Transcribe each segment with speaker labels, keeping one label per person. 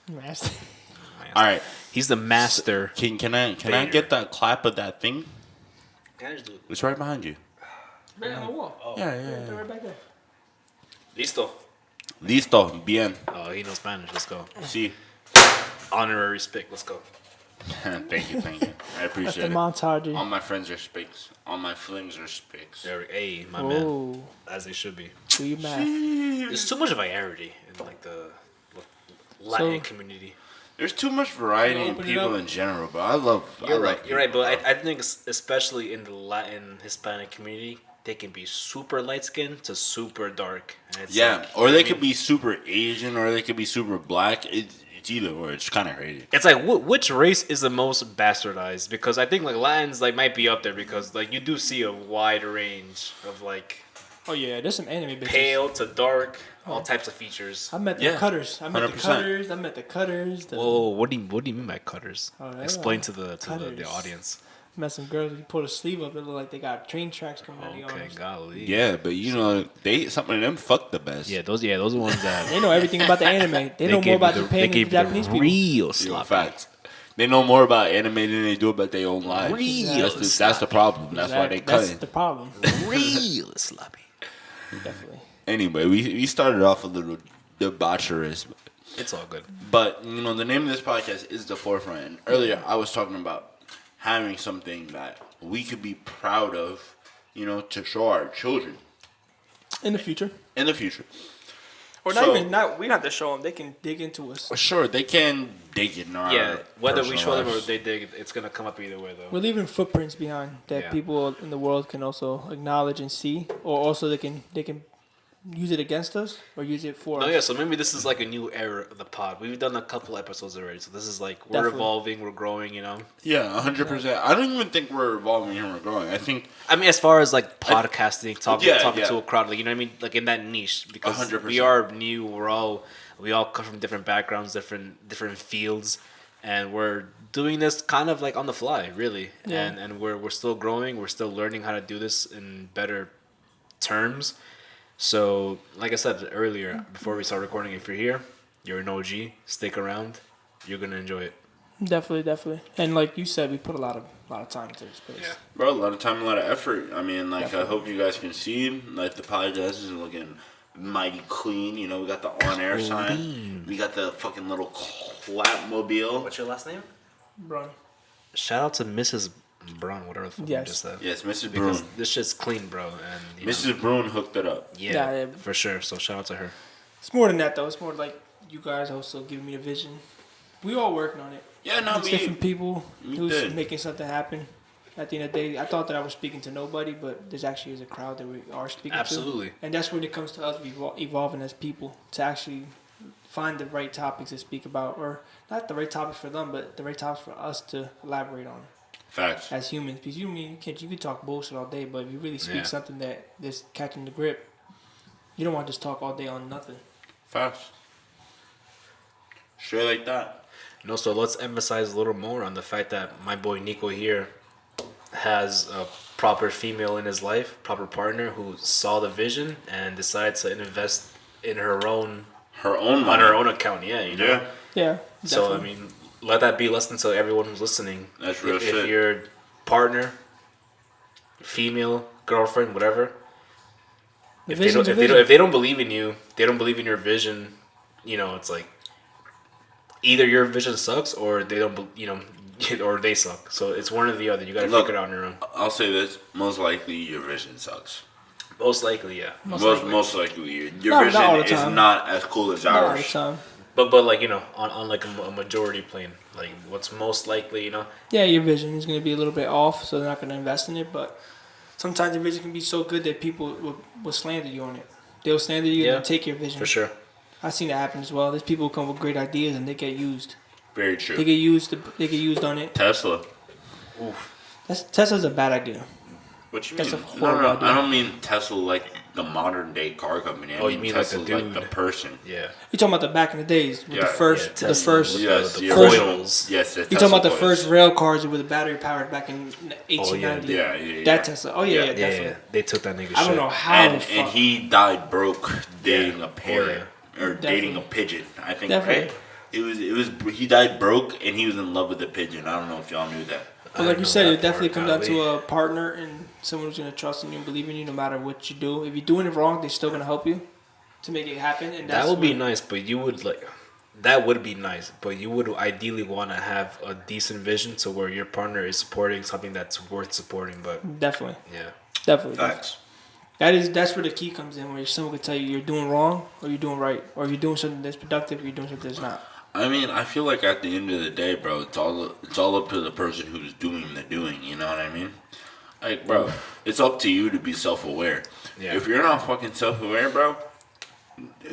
Speaker 1: Master.
Speaker 2: All right.
Speaker 3: He's the master.
Speaker 2: Can I get that clap of that thing?
Speaker 3: Can I just do it?
Speaker 2: It's right behind you.
Speaker 1: Right on the wall.
Speaker 3: Oh.
Speaker 2: Yeah.
Speaker 1: Right back there.
Speaker 3: Listo.
Speaker 2: Listo. Bien.
Speaker 3: Oh, he knows Spanish. Let's go.
Speaker 2: See.
Speaker 3: Honorary spick. Let's go.
Speaker 2: Thank you. I
Speaker 1: That's
Speaker 2: appreciate
Speaker 1: the
Speaker 2: it.
Speaker 1: montage.
Speaker 2: All my friends are spicks. All my flings are spicks.
Speaker 3: Hey, my man.
Speaker 1: Oh,
Speaker 3: As they should be.
Speaker 1: do your math.
Speaker 3: There's too much variety in like the Latin community.
Speaker 2: There's too much variety in people in general, but I love.
Speaker 3: You're right, but I think especially in the Latin Hispanic community, they can be super light skinned to super dark. And it's
Speaker 2: or they could be super Asian, or they could be super black. It's either or. It's kind of crazy.
Speaker 3: It's like which race is the most bastardized? Because I think like Latins like might be up there because like you do see a wide range of like.
Speaker 1: Oh yeah, there's some anime bitches.
Speaker 3: Pale to dark, all types of features.
Speaker 1: I met the cutters. I met
Speaker 2: 100%.
Speaker 1: the cutters.
Speaker 3: Whoa, what do you mean by cutters?
Speaker 1: Oh, yeah.
Speaker 3: Explain to the
Speaker 1: Cutters.
Speaker 3: audience.
Speaker 1: Met some girls. You pull the sleeve up, it look like they got train tracks coming out of the
Speaker 3: Okay,
Speaker 1: arms.
Speaker 3: golly.
Speaker 2: Yeah, but you know, some of them fuck the best.
Speaker 3: Yeah, those are the ones that
Speaker 1: They know everything about the anime. They know more about Japan than Japanese people.
Speaker 3: Real
Speaker 2: Yo,
Speaker 3: sloppy.
Speaker 2: facts. They know more about anime than they do about their own lives.
Speaker 3: Real
Speaker 2: That's the problem. That's why they cut
Speaker 1: That's
Speaker 2: it.
Speaker 1: the problem.
Speaker 3: Real sloppy.
Speaker 1: Definitely.
Speaker 2: Anyway, we started off a little debaucherous.
Speaker 3: It's all good.
Speaker 2: But, you know, the name of this podcast is The 4Front. And earlier, I was talking about having something that we could be proud of, you know, to show our children.
Speaker 1: In the future.
Speaker 2: In the future.
Speaker 1: Or
Speaker 2: So-
Speaker 1: we don't have to show them. They can dig into us.
Speaker 2: Sure, they can dig in our
Speaker 3: Yeah, whether we
Speaker 2: personal
Speaker 3: show them or
Speaker 2: lives.
Speaker 3: they dig, it's gonna come up either way though.
Speaker 1: We're leaving footprints behind that
Speaker 3: Yeah.
Speaker 1: people in the world can also acknowledge and see, or also they can use it against us or use it for
Speaker 3: No,
Speaker 1: us.
Speaker 3: yeah. So maybe this is like a new era of the pod. We've done a couple episodes already, so this is like we're
Speaker 1: Definitely.
Speaker 3: evolving, we're growing. You know.
Speaker 2: Yeah, 100%. I don't even think we're evolving and we're growing. I think
Speaker 3: I mean, as far as like podcasting, talking
Speaker 2: Yeah.
Speaker 3: to a crowd, like you know what I mean, like in that niche, because
Speaker 2: 100%.
Speaker 3: we are new. We all come from different backgrounds, different fields, and we're doing this kind of like on the fly, really.
Speaker 1: Yeah.
Speaker 3: And we're still growing. We're still learning how to do this in better terms. So, like I said earlier, before we start recording, if you're here, you're an OG. Stick around. You're gonna enjoy it.
Speaker 1: Definitely. And like you said, we put a lot of time into this place.
Speaker 3: Yeah.
Speaker 2: Bro, a lot of time, a lot of effort. I mean, like,
Speaker 1: Definitely.
Speaker 2: I hope you guys can see, like, the podcast is looking mighty clean. You know, we got the on-air sign. We got the fucking little clap mobile.
Speaker 3: What's your last name?
Speaker 1: Bro.
Speaker 3: Shout out to Mrs. Brown, whatever the fuck you
Speaker 1: Yes.
Speaker 3: just said.
Speaker 2: Yes, Mrs.
Speaker 3: Because
Speaker 2: Broom.
Speaker 3: this shit's clean, bro. And you know,
Speaker 2: Mrs. Broom hooked it up.
Speaker 3: yeah,
Speaker 1: Yeah.
Speaker 3: for sure. So shout out to her.
Speaker 1: It's more than that though. It's more like you guys also giving me the vision. We all working on it.
Speaker 2: Yeah, no,
Speaker 1: It's different people
Speaker 2: we
Speaker 1: who's
Speaker 2: did.
Speaker 1: making something happen. At the end of the day, I thought that I was speaking to nobody, but there's actually is a crowd that we are speaking
Speaker 3: Absolutely.
Speaker 1: to. And that's when it comes to us evolving as people to actually find the right topics to speak about, or not the right topics for them, but the right topics for us to elaborate on
Speaker 2: Facts.
Speaker 1: as humans. Because you can talk bullshit all day, but if you really speak
Speaker 3: Yeah.
Speaker 1: something that is catching the grip, you don't want to just talk all day on nothing.
Speaker 2: Facts. Straight like that.
Speaker 3: No, so let's emphasize a little more on the fact that my boy Nico here has a proper female in his life, proper partner who saw the vision and decided to invest in her own
Speaker 2: On
Speaker 3: on her own account. Yeah, you know.
Speaker 2: Yeah.
Speaker 1: Yeah.
Speaker 3: So I
Speaker 1: definitely.
Speaker 3: mean, let that be a lesson to everyone who's listening.
Speaker 2: That's real
Speaker 3: if
Speaker 2: shit.
Speaker 3: your partner, female, girlfriend, whatever,
Speaker 1: The
Speaker 3: if they don't,
Speaker 1: vision's a
Speaker 3: if they don't,
Speaker 1: vision.
Speaker 3: if they don't believe in you, they don't believe in your vision. You know, it's like either your vision sucks or they don't. You know, or they suck. So it's one or the other. You got to
Speaker 2: Look,
Speaker 3: figure it out on your own.
Speaker 2: I'll say this. Most likely your vision sucks.
Speaker 3: Most likely, yeah.
Speaker 2: Most likely your
Speaker 1: Not
Speaker 2: vision
Speaker 1: all the
Speaker 2: is
Speaker 1: time.
Speaker 2: not as cool as
Speaker 1: Not all the
Speaker 2: ours.
Speaker 1: time.
Speaker 3: But like you know, on like a majority plane, like what's most likely, you know.
Speaker 1: Yeah, your vision is going to be a little bit off, so they're not going to invest in it. But sometimes your vision can be so good that people will slander you on it. They'll slander you
Speaker 3: Yeah,
Speaker 1: and take your vision.
Speaker 3: For sure.
Speaker 1: I've seen that happen as well. There's people who come with great ideas and they get used.
Speaker 2: Very
Speaker 1: They
Speaker 2: true.
Speaker 1: get used. They get used on it.
Speaker 2: Tesla.
Speaker 1: Tesla's a bad idea.
Speaker 2: What you
Speaker 1: That's
Speaker 2: mean?
Speaker 1: a horrible
Speaker 2: no,
Speaker 1: idea.
Speaker 2: I don't mean Tesla like the modern day car company. I
Speaker 3: Oh, you mean like the
Speaker 2: Tesla
Speaker 3: dude.
Speaker 2: like the person.
Speaker 3: Yeah.
Speaker 1: You talking about the back in the days with
Speaker 2: Yeah,
Speaker 1: the first,
Speaker 3: yeah,
Speaker 1: the
Speaker 3: Tesla
Speaker 1: first.
Speaker 3: with
Speaker 2: Yes,
Speaker 3: the
Speaker 2: the
Speaker 1: first-
Speaker 2: originals. Yes, the
Speaker 1: You talking about the
Speaker 2: Tesla
Speaker 1: first rail cars with the battery powered back in 1890?
Speaker 2: Yeah.
Speaker 1: That Tesla. Oh yeah,
Speaker 2: Yeah,
Speaker 1: yeah, definitely.
Speaker 3: Yeah. They took that nigga.
Speaker 1: I don't know how.
Speaker 2: And he died broke dating a parrot or
Speaker 1: Definitely.
Speaker 2: dating a pigeon. I think
Speaker 1: Definitely.
Speaker 2: right. He died broke, and he was in love with the pigeon. I don't know if y'all knew that.
Speaker 1: But like you said, it definitely comes down to a partner and someone who's gonna trust in you and believe in you no matter what you do. If you're doing it wrong, they're still gonna help you to make it happen. And
Speaker 3: that would be nice, but you would that would be nice, but you would ideally want to have a decent vision to where your partner is supporting something that's worth supporting. But
Speaker 1: definitely,
Speaker 3: yeah,
Speaker 1: definitely.
Speaker 2: Facts.
Speaker 1: That's where the key comes in, where someone could tell you you're doing wrong or you're doing right, or you're doing something that's productive, or you're doing something that's not.
Speaker 2: I mean, I feel like at the end of the day, bro, it's all up to the person who's doing the doing. You know what I mean? Like, bro, it's up to you to be self-aware.
Speaker 3: Yeah.
Speaker 2: If you're not fucking self-aware, bro,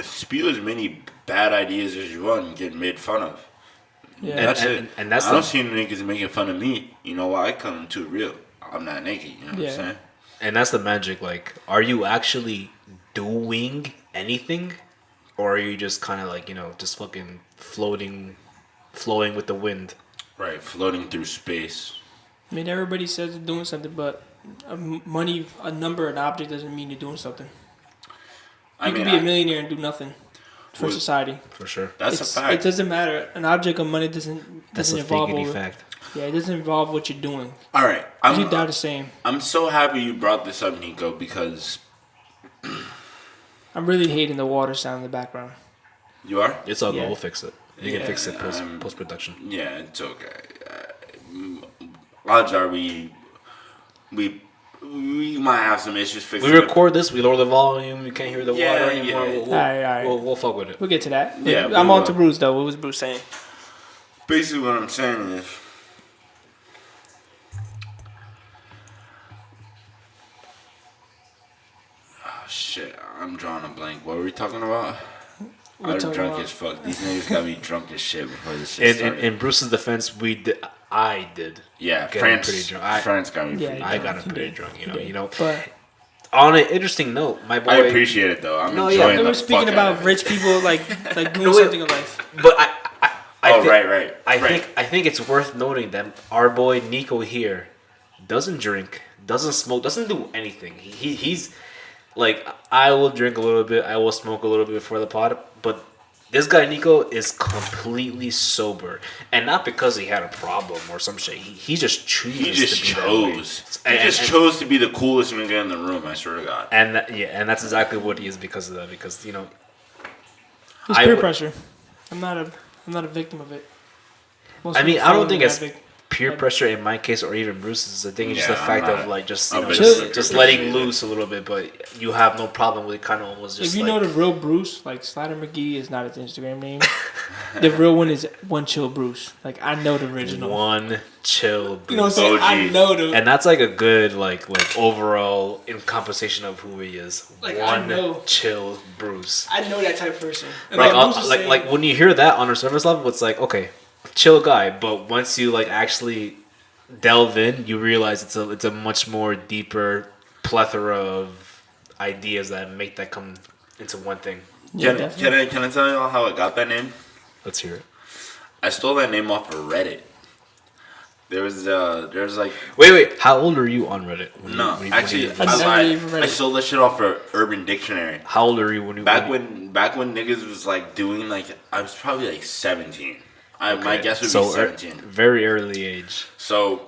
Speaker 2: spew as many bad ideas as you want and get made fun of.
Speaker 1: Yeah,
Speaker 2: That's it.
Speaker 3: And that's
Speaker 2: I don't see any niggas making fun of me. You know why? I come too real. I'm not naked. You know what I'm saying?
Speaker 3: And that's the magic. Like, are you actually doing anything, or are you just kind of like, just fucking flowing with the wind?
Speaker 2: Right, floating through space.
Speaker 1: I mean, everybody says they're doing something, but money, a number, an object doesn't mean you're doing something. You can be a millionaire and do nothing for society.
Speaker 3: For sure.
Speaker 2: That's a fact.
Speaker 1: It doesn't matter. An object of money doesn't involve
Speaker 3: That's a fact.
Speaker 1: Yeah, it doesn't involve what you're doing.
Speaker 2: All right.
Speaker 1: You die the same.
Speaker 2: I'm so happy you brought this up, Nico, because
Speaker 1: I'm really hating the water sound in the background.
Speaker 2: you are?
Speaker 3: It's all good.
Speaker 1: Yeah.
Speaker 3: We'll fix it. You can fix it post production.
Speaker 2: Yeah, it's okay. Odds are we might have some issues fixing
Speaker 3: We record this. We lower the volume. You can't hear the water anymore.
Speaker 2: Yeah.
Speaker 3: We'll,
Speaker 1: All right.
Speaker 3: We'll fuck with it.
Speaker 1: We'll get to that.
Speaker 2: Yeah,
Speaker 1: I'm
Speaker 2: we
Speaker 1: on
Speaker 2: will.
Speaker 1: to Bruce, though. What was Bruce saying?
Speaker 2: Basically, what I'm saying is, oh shit, I'm drawing a blank. What were we talking about? I'm drunk as fuck. These niggas got me drunk as shit before this shit started.
Speaker 3: In Bruce's defense, I did.
Speaker 2: Yeah,
Speaker 3: get
Speaker 2: France,
Speaker 3: pretty drunk.
Speaker 2: France got me pretty
Speaker 1: Yeah,
Speaker 2: drunk.
Speaker 3: I got him pretty drunk. You know.
Speaker 1: But
Speaker 3: On an interesting note, my boy.
Speaker 2: I appreciate it though. I'm
Speaker 3: No,
Speaker 2: enjoying
Speaker 3: yeah.
Speaker 1: we were
Speaker 2: the
Speaker 1: speaking
Speaker 2: fuck
Speaker 1: about
Speaker 2: out of it.
Speaker 1: rich people like doing
Speaker 3: wait.
Speaker 1: something in life.
Speaker 3: But
Speaker 2: Right.
Speaker 3: I think it's worth noting that our boy Nico here doesn't drink, doesn't smoke, doesn't do anything. He's like, I will drink a little bit, I will smoke a little bit before the pod, but this guy Nico is completely sober, and not because he had a problem or some shit. He just chose.
Speaker 2: He just
Speaker 3: to be that way.
Speaker 2: chose. He just chose to be the coolest nigga in the room. I swear to God.
Speaker 3: And and that's exactly what he is because of that. Because
Speaker 1: It's peer pressure. I'm not a victim of it. Most
Speaker 3: I mean,
Speaker 1: people
Speaker 3: I don't
Speaker 1: follow
Speaker 3: think
Speaker 1: me,
Speaker 3: it's
Speaker 1: I think-
Speaker 3: peer pressure in my case or even Bruce's. I think it's just the
Speaker 2: Yeah,
Speaker 3: fact
Speaker 2: I'm
Speaker 3: of
Speaker 2: not-
Speaker 3: like just
Speaker 2: I'm
Speaker 3: just
Speaker 2: very
Speaker 3: letting
Speaker 2: appreciative.
Speaker 3: loose a little bit, but you have no problem with kind of almost just
Speaker 1: If you
Speaker 3: like,
Speaker 1: know the real Bruce, like Slider McGee is not his Instagram name. The real one is One Chill Bruce. Like I know the original.
Speaker 3: One Chill Bruce.
Speaker 1: You know what I'm saying? I
Speaker 2: OG.
Speaker 1: know the.
Speaker 3: And that's like a good like overall encompassation of who he is.
Speaker 1: Like, I
Speaker 3: One
Speaker 1: know.
Speaker 3: Chill Bruce.
Speaker 1: I know that type of person. And
Speaker 3: Like
Speaker 1: Bruce was saying-
Speaker 3: like when you hear that on a surface level, it's like okay, chill guy. But once you like actually delve in, you realize it's a much more deeper plethora of ideas that make that come into one thing.
Speaker 1: Yeah,
Speaker 2: Can
Speaker 1: definitely.
Speaker 2: I tell y'all how I got that name?
Speaker 3: Let's hear it.
Speaker 2: I stole that name off of Reddit. There's like
Speaker 3: Wait. How old are you on Reddit?
Speaker 2: no,
Speaker 3: when
Speaker 2: actually
Speaker 3: you-
Speaker 1: I never
Speaker 2: I
Speaker 1: even read
Speaker 2: lied. I
Speaker 1: it.
Speaker 2: stole that shit off of Urban Dictionary.
Speaker 3: how old are you when you
Speaker 2: Back when niggas was like doing like I was probably like 17. My guess would be 17.
Speaker 3: Very early age.
Speaker 2: So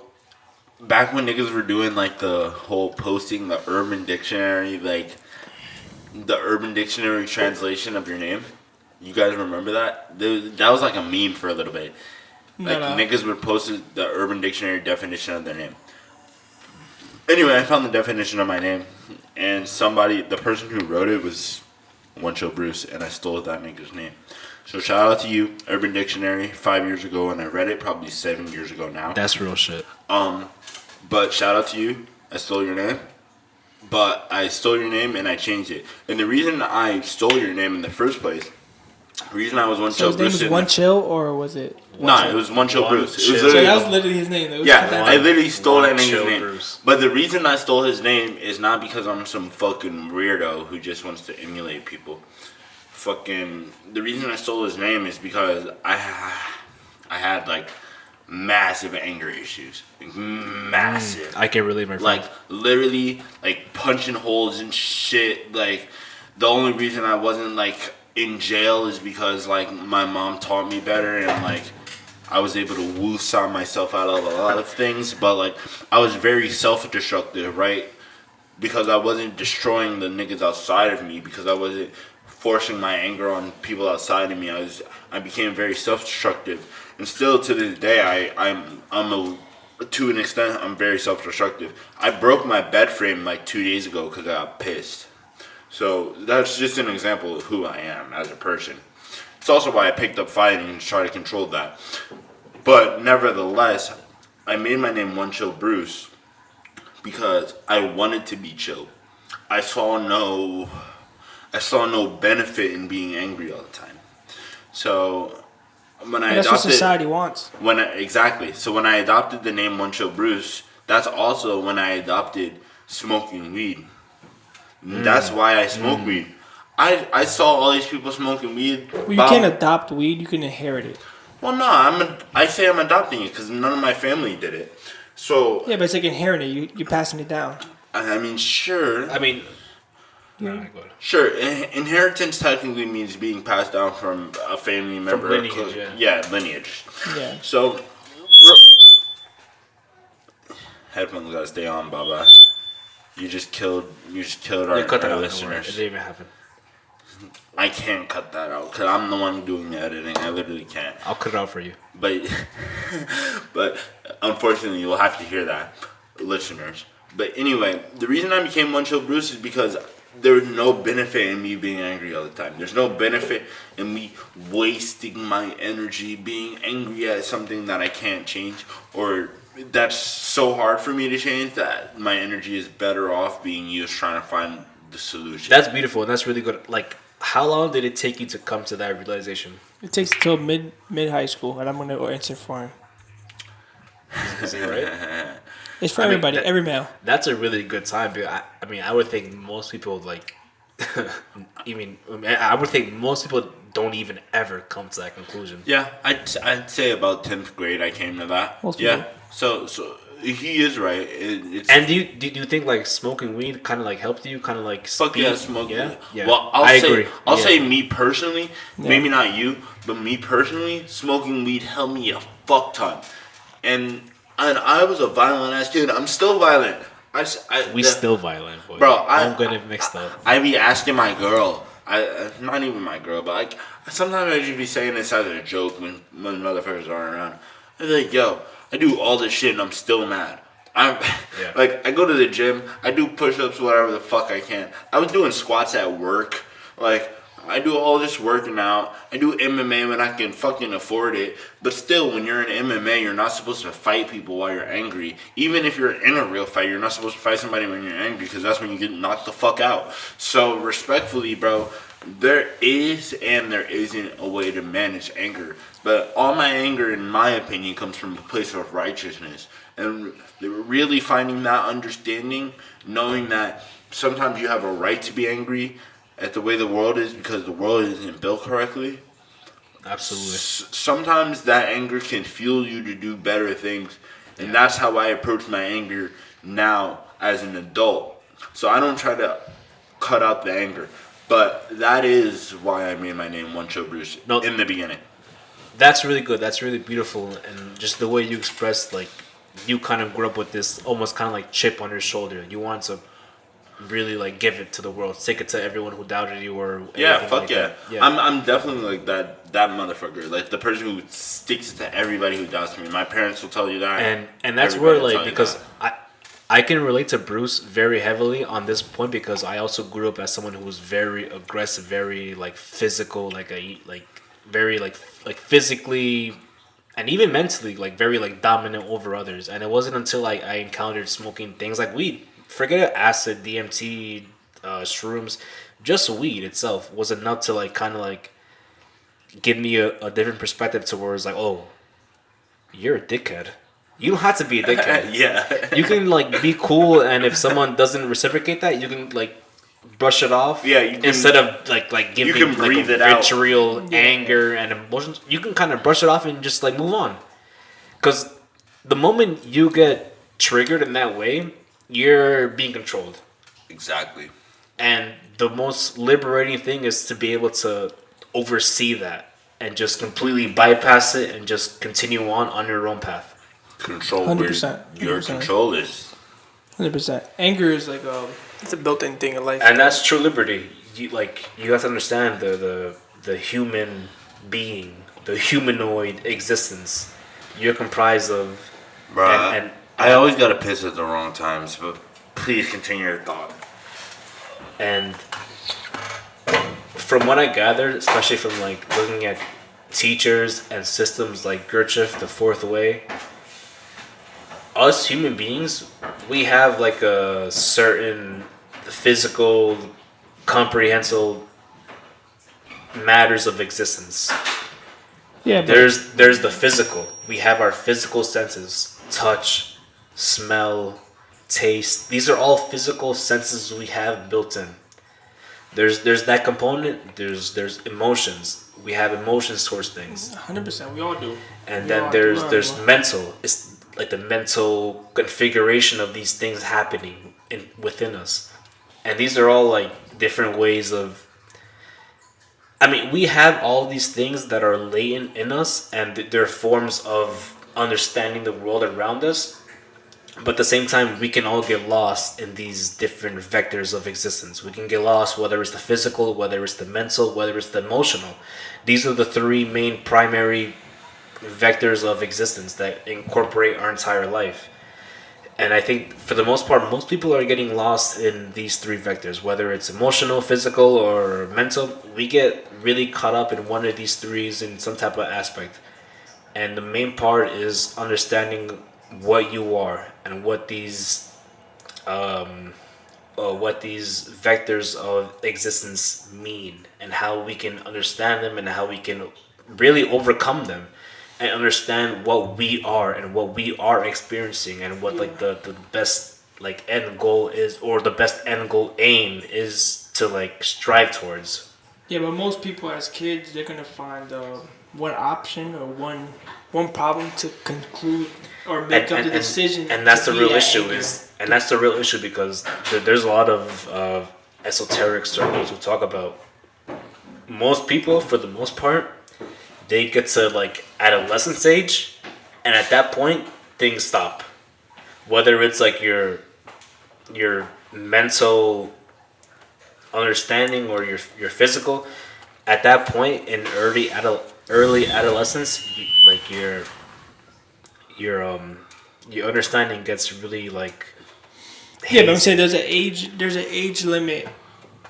Speaker 2: back when niggas were doing like the whole posting the Urban Dictionary, like the Urban Dictionary translation of your name. You guys remember that? That was like a meme for a little bit. Like
Speaker 1: No.
Speaker 2: niggas would post the Urban Dictionary definition of their name. Anyway, I found the definition of my name, and the person who wrote it was One Chill Bruce, and I stole that nigga's name. So shout out to you, Urban Dictionary, 5 years ago, and I read it probably 7 years ago now.
Speaker 3: That's real shit.
Speaker 2: But shout out to you, I stole your name. But I stole your name and I changed it. And the reason I stole your name in the first place, the reason I was One
Speaker 1: So
Speaker 2: Chill
Speaker 1: his name
Speaker 2: Bruce.
Speaker 1: was One Chill, or was it?
Speaker 2: Nah, it was One Chill
Speaker 3: One
Speaker 2: Bruce. It
Speaker 3: Chill.
Speaker 2: was
Speaker 1: So
Speaker 2: literally,
Speaker 1: that was literally his name. It was
Speaker 2: yeah,
Speaker 1: that-
Speaker 2: I literally stole that
Speaker 3: One
Speaker 2: nigga's
Speaker 3: Chill
Speaker 2: name.
Speaker 3: Bruce.
Speaker 2: But the reason I stole his name is not because I'm some fucking weirdo who just wants to emulate people. The reason I stole his name is because I had like massive anger issues. Like, massive.
Speaker 3: I can relate, my friend.
Speaker 2: Like literally like punching holes and shit. Like the only reason I wasn't like in jail is because like my mom taught me better and like I was able to woo-saw myself out of a lot of things, but like I was very self-destructive, right? Because I wasn't destroying the niggas outside of me, because I wasn't forcing my anger on people outside of me. I became very self-destructive, and still to this day to an extent I'm very self-destructive. I broke my bed frame like 2 days ago because I got pissed. So that's just an example of who I am as a person. It's also why I picked up fighting to try to control that. But nevertheless, I made my name One Chill Bruce because I wanted to be chill. I saw no benefit in being angry all the time. So when I
Speaker 1: That's
Speaker 2: adopted,
Speaker 1: what society wants.
Speaker 2: exactly. So when I adopted the name One Chill Bruce, that's also when I adopted smoking weed. That's why I smoke weed. I saw all these people smoking weed.
Speaker 1: Well, you can't adopt weed. You can inherit it.
Speaker 2: Well, no, I say I'm adopting it because none of my family did it. So
Speaker 1: Yeah, but it's like inheriting it. You're passing it down.
Speaker 2: I mean, sure.
Speaker 3: I mean,
Speaker 1: Yeah.
Speaker 3: nah, go ahead.
Speaker 2: Sure, inheritance technically means being passed down from a family member.
Speaker 3: lineage, yeah.
Speaker 2: Yeah, lineage.
Speaker 1: Yeah.
Speaker 2: So, headphones gotta stay on, Baba. You just killed our,
Speaker 3: Yeah, cut that
Speaker 2: our
Speaker 3: out. Don't worry. It
Speaker 2: listeners.
Speaker 3: didn't even happen.
Speaker 2: I can't cut that out because I'm the one doing the editing. I literally can't.
Speaker 3: I'll cut it out for you.
Speaker 2: But, but unfortunately, you'll have to hear that, listeners. But anyway, the reason I became One Chill Bruce is because there's no benefit in me being angry all the time. There's no benefit in me wasting my energy being angry at something that I can't change, or that's so hard for me to change that my energy is better off being used trying to find the solution.
Speaker 3: That's beautiful, and that's really good. Like, how long did it take you to come to that realization?
Speaker 1: It takes till mid high school, and I'm gonna answer for him.
Speaker 3: Is it right?
Speaker 1: It's for
Speaker 3: I mean,
Speaker 1: everybody, every male.
Speaker 3: That's a really good time. Because I mean, I would think most people like, I would think most people don't even ever come to that conclusion.
Speaker 2: Yeah, I'd say about 10th grade I came to that.
Speaker 1: Most
Speaker 2: Yeah,
Speaker 1: people.
Speaker 2: so he is right. It's
Speaker 3: And do you think like smoking weed kind of like helped you, kind of like
Speaker 2: fuck yeah,
Speaker 3: speed?
Speaker 2: smoke.
Speaker 3: Yeah, yeah.
Speaker 2: Well,
Speaker 3: I agree.
Speaker 2: I'll
Speaker 3: Yeah.
Speaker 2: say me personally,
Speaker 1: Yeah.
Speaker 2: maybe not you, but me personally, smoking weed helped me a fuck ton. And I was a violent ass kid. I'm still violent.
Speaker 3: Still violent, boy.
Speaker 2: Bro,
Speaker 3: I'm getting it mixed up.
Speaker 2: I be asking my girl. Not even my girl, but like sometimes I just be saying this as a joke when motherfuckers aren't around. I be like, yo, I do all this shit and I'm still mad.
Speaker 3: Yeah.
Speaker 2: Like I go to the gym, I do push-ups, whatever the fuck I can. I was doing squats at work. Like I do all this working out. I do MMA when I can fucking afford it. But still, when you're in MMA, you're not supposed to fight people while you're angry. Even if you're in a real fight, you're not supposed to fight somebody when you're angry because that's when you get knocked the fuck out. So respectfully, bro, there is and there isn't a way to manage anger. But all my anger, in my opinion, comes from a place of righteousness. And really finding that understanding, knowing that sometimes you have a right to be angry at the way the world is because the world isn't built correctly.
Speaker 3: Absolutely.
Speaker 2: Sometimes that anger can fuel you to do better things. And that's how I approach my anger now as an adult. So I don't try to cut out the anger. But that is why I made my name One Chill Bruce in the beginning.
Speaker 3: That's really good. That's really beautiful. And just the way you expressed, like, you kind of grew up with this almost kind of like chip on your shoulder. You want to really like give it to the world, take it to everyone who doubted you or
Speaker 2: Yeah, fuck
Speaker 3: like
Speaker 2: yeah.
Speaker 3: that. Yeah.
Speaker 2: I'm definitely like that motherfucker, like the person who sticks to everybody who doubts me. My parents will tell you that,
Speaker 3: and that's
Speaker 2: Everybody
Speaker 3: where
Speaker 2: will tell
Speaker 3: like
Speaker 2: you
Speaker 3: because
Speaker 2: that.
Speaker 3: I can relate to Bruce very heavily on this point because I also grew up as someone who was very aggressive, very like physical, very like physically and even mentally like very like dominant over others. And it wasn't until I encountered smoking things like weed, forget it, acid, DMT, shrooms, just weed itself was enough to like kind of like give me a different perspective towards like, oh, you're a dickhead. You don't have to be a dickhead.
Speaker 2: Yeah.
Speaker 3: You can like be cool, and if someone doesn't reciprocate that, you can like brush it off.
Speaker 2: Yeah, you can-
Speaker 3: instead of like giving
Speaker 2: can
Speaker 3: like
Speaker 2: breathe
Speaker 3: a
Speaker 2: it out.
Speaker 3: vitriol, anger, and emotions. You can kind of brush it off and just like move on. Because the moment you get triggered in that way, you're being controlled.
Speaker 2: Exactly.
Speaker 3: And the most liberating thing is to be able to oversee that and just completely bypass it and just continue on your own path.
Speaker 2: Control where
Speaker 1: 100%.
Speaker 2: your control is.
Speaker 1: 100%. Anger is like it's a built-in thing in life.
Speaker 3: And that's true liberty. You have to understand the human being, the humanoid existence. You're comprised of.
Speaker 2: Bruh,
Speaker 3: And
Speaker 2: I always gotta piss at the wrong times, but please continue your thought.
Speaker 3: And from what I gathered, especially from like looking at teachers and systems like Gurdjieff, the fourth way, us human beings, we have like a certain physical, comprehensive matters of existence.
Speaker 1: Yeah, but
Speaker 3: There's the physical. We have our physical senses: touch, smell, taste. These are all physical senses we have built in. There's that component. There's emotions. We have emotions towards things.
Speaker 1: 100%. We all do.
Speaker 3: And
Speaker 1: We
Speaker 3: then
Speaker 1: all do,
Speaker 3: there's mental. It's like the mental configuration of these things happening within us. And these are all like different ways of. I mean, we have all these things that are latent in us, and they're forms of understanding the world around us. But at the same time, we can all get lost in these different vectors of existence. We can get lost, whether it's the physical, whether it's the mental, whether it's the emotional. These are the three main primary vectors of existence that incorporate our entire life. And I think for the most part, most people are getting lost in these three vectors, whether it's emotional, physical, or mental. We get really caught up in one of these threes in some type of aspect. And the main part is understanding what you are and what these vectors of existence mean, and how we can understand them, and how we can really overcome them, and understand what we are and what we are experiencing, and what like the best like end goal is, or the best end goal aim is to like strive towards.
Speaker 1: Yeah, but most people as kids, they're gonna find one option or one problem to conclude or make up the decision.
Speaker 3: And that's
Speaker 1: to
Speaker 3: the
Speaker 1: be
Speaker 3: real
Speaker 1: at
Speaker 3: issue
Speaker 1: anger.
Speaker 3: and that's the real issue, because there's a lot of esoteric circles who talk about most people, for the most part, they get to like adolescence age, and at that point things stop. Whether it's like your mental understanding or your physical, at that point in early adolescence, like your understanding gets really like
Speaker 1: Yeah, but I'm
Speaker 3: hazy.
Speaker 1: saying there's an age limit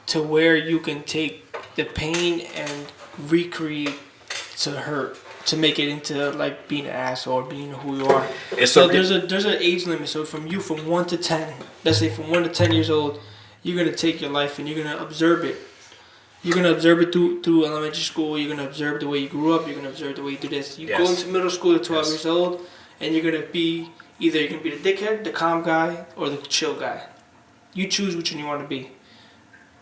Speaker 1: to where you can take the pain and recreate to hurt to make it into like being an asshole or being who you are.
Speaker 3: It's
Speaker 1: So
Speaker 3: a-
Speaker 1: there's an age limit. So from 1 to 10, let's say from 1 to 10 years old, you're gonna take your life and you're gonna observe it. You're gonna observe it through elementary school. You're gonna observe the way you grew up. You're gonna observe the way you do this. You go
Speaker 3: Yes.
Speaker 1: into middle school at 12
Speaker 3: Yes.
Speaker 1: years old, and you're gonna be either you're gonna be the dickhead, the calm guy, or the chill guy. You choose which one you want to be.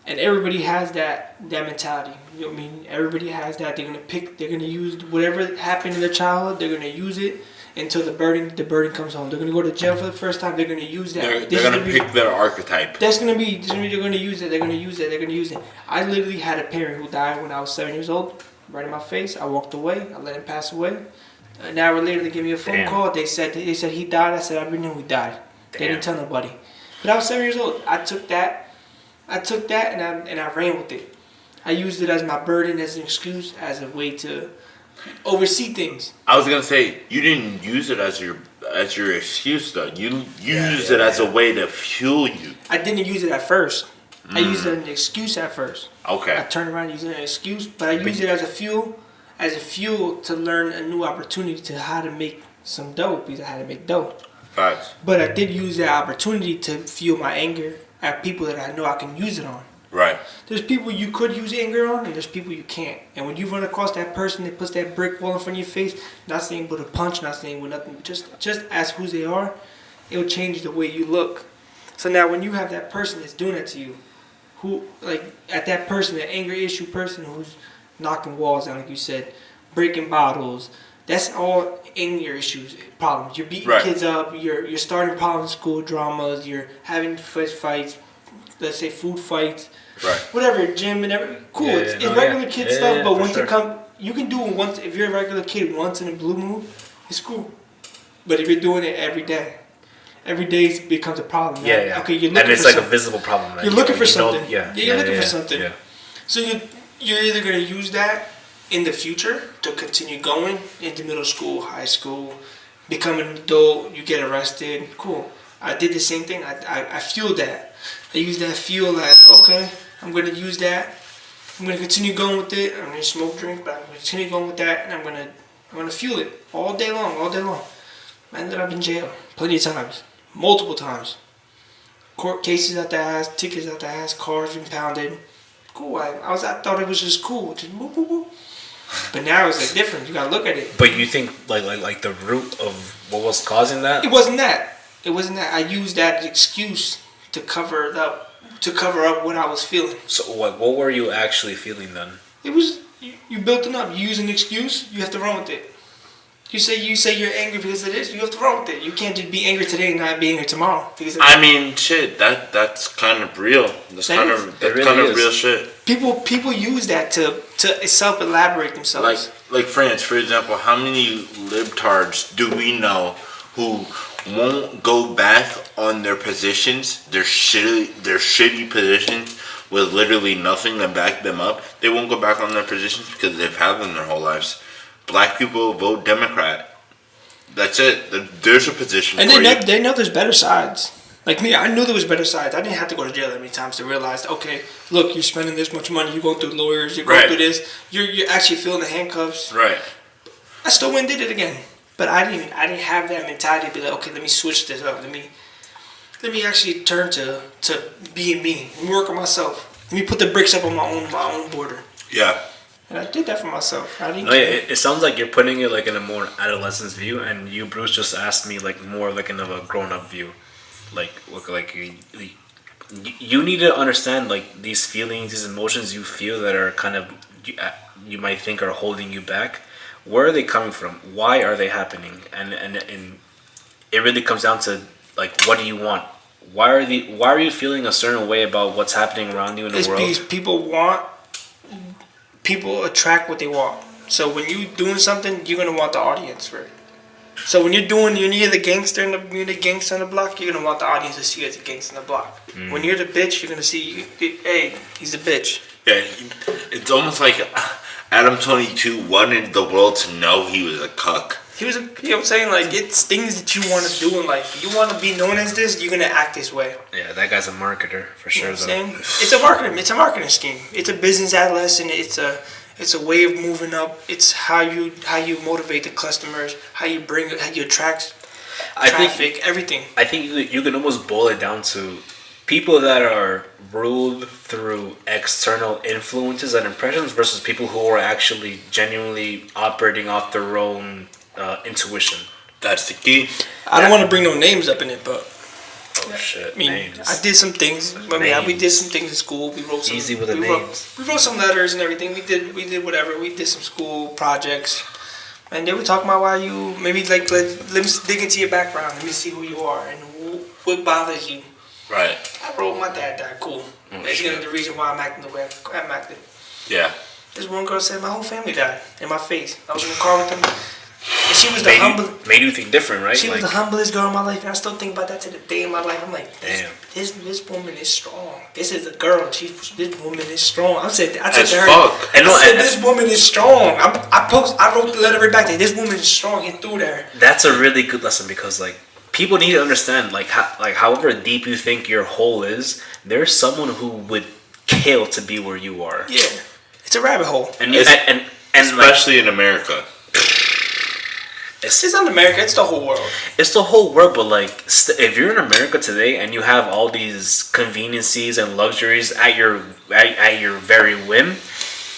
Speaker 1: And everybody has that mentality. You know what I mean? Everybody has that. They're gonna use whatever happened in their childhood. They're gonna use it until the burden comes home. They're gonna go to jail for the first time. They're gonna use that.
Speaker 2: They're
Speaker 1: This is
Speaker 2: gonna
Speaker 1: the reason-
Speaker 2: pick their archetype.
Speaker 1: They're gonna use it. They're gonna use it. They're gonna use it. I literally had a parent who died when I was 7 years old, right in my face. I walked away. I let him pass away. An hour later, they gave me a phone
Speaker 3: Damn.
Speaker 1: call. They said he died. I said I already knew he died. They
Speaker 3: Damn.
Speaker 1: didn't tell nobody. But I was 7 years old. I took that and I ran with it. I used it as my burden, as an excuse, as a way to oversee things.
Speaker 2: I was gonna say you didn't use it as your excuse though. You used it as a way to fuel you.
Speaker 1: I didn't use it at first. I used it as an excuse at first. I
Speaker 2: Okay.
Speaker 1: turned around using it as an excuse, but I used it as a fuel to learn a new opportunity to how to make some dough, because I had to make dough.
Speaker 2: Facts.
Speaker 1: But I did use that opportunity to fuel my anger at people that I know I can use it on.
Speaker 2: Right.
Speaker 1: There's people you could use anger on, and there's people you can't. And when you run across that person that puts that brick wall in front of your face, not saying with a punch, not saying with nothing, but just as who they are, it will change the way you look. So now when you have that person that's doing that to you, who like at that person, the anger issue person who's knocking walls down, like you said, breaking bottles, that's all anger issues, problems. You're beating
Speaker 2: Right.
Speaker 1: kids up, you're starting problems, school dramas, you're having fist fights, let's say food fights.
Speaker 2: Right.
Speaker 1: whatever, gym and everything. Cool,
Speaker 3: Yeah,
Speaker 1: it's
Speaker 3: no,
Speaker 1: regular
Speaker 3: yeah.
Speaker 1: kid
Speaker 3: Yeah,
Speaker 1: stuff.
Speaker 3: yeah,
Speaker 1: But
Speaker 3: for
Speaker 1: once
Speaker 3: sure.
Speaker 1: it come, you can do it once. If you're a regular kid, once in a blue moon, it's cool. But if you're doing it every day it becomes a problem.
Speaker 3: Yeah,
Speaker 1: Now,
Speaker 3: yeah.
Speaker 1: okay, you're looking
Speaker 3: And it's
Speaker 1: for
Speaker 3: like
Speaker 1: something.
Speaker 3: a visible problem.
Speaker 1: You're looking for something.
Speaker 3: Yeah,
Speaker 1: You're looking for something.
Speaker 3: Yeah.
Speaker 1: So you're either gonna use that in the future to continue going into middle school, high school, become an adult. You get arrested. Cool. I did the same thing. I fueled that. I used that fuel. Like, okay, I'm gonna use that. I'm gonna continue going with it. I'm gonna smoke, drink, but I'm gonna continue going with that, and I'm gonna fuel it all day long, all day long. I ended up in jail plenty of times, multiple times. Court cases out the ass, tickets out the ass, cars impounded. Cool. I thought it was just cool, just boop boop boop. But now it's like different. You gotta look at it.
Speaker 3: But you think like the root of what was causing that?
Speaker 1: It wasn't that. It wasn't that. I used that excuse to cover it up, what I was feeling.
Speaker 3: So what were you actually feeling then?
Speaker 1: It was you built it up. You use an excuse, you have to run with it. You say you're angry because of this, you have to run with it. You can't just be angry today and not be angry tomorrow. Because
Speaker 2: I mean, shit. That's kind of real. That's kind of real shit.
Speaker 1: people use that to self elaborate themselves.
Speaker 2: Like France, for example. How many libtards do we know who won't go back on their positions, their shitty positions, with literally nothing to back them up? They won't go back on their positions because they've had them their whole lives. Black people vote Democrat. That's it. There's a position
Speaker 1: And
Speaker 2: for you.
Speaker 1: they know there's better sides. Like me, I knew there was better sides. I didn't have to go to jail that many times to realize, okay, look, you're spending this much money, you're going through lawyers, you're going through this, you're actually feeling the handcuffs.
Speaker 2: Right.
Speaker 1: I still went and did it again. But I didn't have that mentality to be like, okay, let me switch this up. Let me actually turn to being me. Let me work on myself. Let me put the bricks up on my own border.
Speaker 2: Yeah.
Speaker 1: And I did that for myself. I didn't.
Speaker 3: No, it sounds like you're putting it like in a more adolescence view, and you, Bruce, just asked me like more like in a grown up view, like you need to understand like these feelings, these emotions you feel that are kind of you might think are holding you back. Where are they coming from? Why are they happening? And it really comes down to like, what do you want? Why are you feeling a certain way about what's happening around you in the world?
Speaker 1: It's because people attract what they want. So when you're doing something, you're gonna want the audience for it. So when you're the gangster in the block, you're gonna want the audience to see you as a gangster in the block. When you're the bitch, you're gonna see, hey, he's a bitch.
Speaker 2: Yeah. It's almost like Adam 22 wanted the world to know he was a cuck.
Speaker 1: You know what I'm saying? Like, it's things that you want to do in life. You want to be known as this, you're going to act this way.
Speaker 3: Yeah, that guy's a marketer for sure.
Speaker 1: You know what I'm saying? It's a marketing scheme. It's a business lesson. It's a way of moving up. It's how you motivate the customers, how you attract traffic, everything.
Speaker 3: I think you can almost boil it down to people that are ruled through external influences and impressions versus people who are actually genuinely operating off their own intuition.
Speaker 2: That's the key.
Speaker 1: I don't want to bring no names up in it, but
Speaker 3: oh shit!
Speaker 1: I mean,
Speaker 3: names.
Speaker 1: I did some things. We did some things in school. We wrote some.
Speaker 3: Easy with the names.
Speaker 1: We wrote some letters and everything. We did whatever. We did some school projects, and they were talking about why you maybe like let me dig into your background. Let me see who you are and what bothers you.
Speaker 2: Right.
Speaker 1: I wrote my dad died. Cool. That's the reason why I'm acting the way I'm acting.
Speaker 2: Yeah.
Speaker 1: This one girl said my whole family died in my face. I was in the car with them. And she was the humblest.
Speaker 3: Made you think different, right?
Speaker 1: She was the humblest girl in my life, and I still think about that to the day in my life. I'm like,
Speaker 3: damn.
Speaker 1: This woman is strong. This is a girl. This woman is strong. I said to her, this woman is strong. I wrote the letter right back there. This woman is strong. He threw there.
Speaker 3: That's a really good lesson because like people need to understand however deep you think your hole is, there's someone who would kill to be where you are.
Speaker 1: Yeah, it's a rabbit hole.
Speaker 3: And
Speaker 2: especially in America.
Speaker 3: It's
Speaker 1: not America. It's the whole world.
Speaker 3: It's the whole world, but like, if you're in America today and you have all these conveniences and luxuries at your very whim,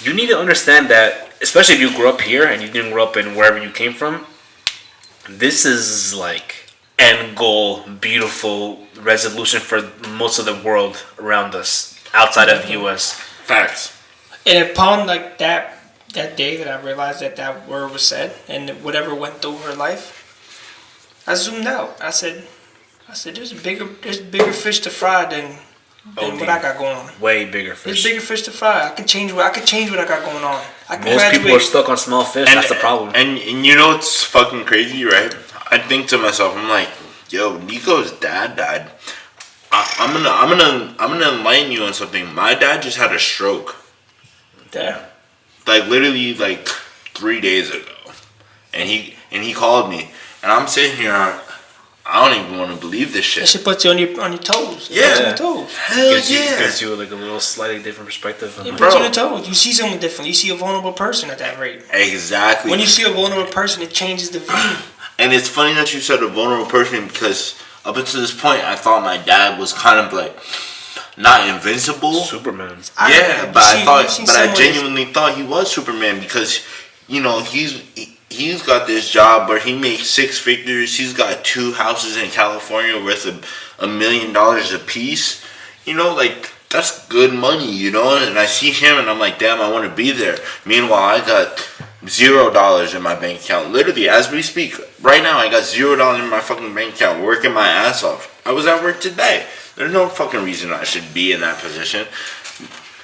Speaker 3: you need to understand that, especially if you grew up here and you didn't grow up in wherever you came from. This is like end goal, beautiful resolution for most of the world around us, outside of the U.S.
Speaker 2: Facts.
Speaker 1: And upon like that day that I realized that word was said and whatever went through her life, I zoomed out. I said, there's bigger fish to fry than than what I got going on.
Speaker 3: Way bigger fish.
Speaker 1: There's bigger fish to fry. I can change what I got going on. I can
Speaker 3: Most
Speaker 1: graduate.
Speaker 3: people are stuck on small fish. That's the problem.
Speaker 2: And you know what's fucking crazy, right? I think to myself, I'm like, yo, Nico's dad died. I'm gonna enlighten you on something. My dad just had a stroke.
Speaker 1: Damn.
Speaker 2: Like literally like 3 days ago, and he called me, and I'm sitting here. I don't even want to believe this shit.
Speaker 1: That shit puts you on your toes.
Speaker 2: Yeah.
Speaker 1: Puts you on your toes.
Speaker 2: Hell
Speaker 3: Gives you like a little slightly different perspective.
Speaker 1: It puts you on your toes. You see someone different. You see a vulnerable person at that rate.
Speaker 2: Exactly.
Speaker 1: When you see a vulnerable person, it changes the view.
Speaker 2: And it's funny that you said a vulnerable person because up until this point, I thought my dad was kind of like not invincible.
Speaker 3: Superman.
Speaker 2: I genuinely thought he was Superman because, you know, he's got this job where he makes 6 figures. He's got 2 houses in California worth $1 million a piece. You know, like that's good money, you know. And I see him and I'm like, damn, I want to be there. Meanwhile, I got $0 in my bank account. Literally, as we speak, right now, I got $0 in my fucking bank account, working my ass off. I was at work today. There's no fucking reason I should be in that position.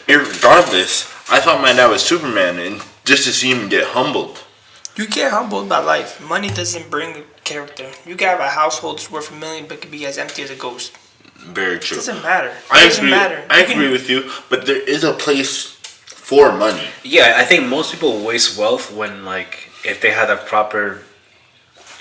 Speaker 2: Regardless, I thought my dad was Superman, and just to see him get humbled.
Speaker 1: You get humbled by life. Money doesn't bring character. You can have a household that's worth $1 million, but can be as empty as a ghost.
Speaker 2: Very true.
Speaker 1: It doesn't matter.
Speaker 2: I agree with you, but there is a place for money.
Speaker 3: Yeah, I think most people waste wealth when, like, if they had a proper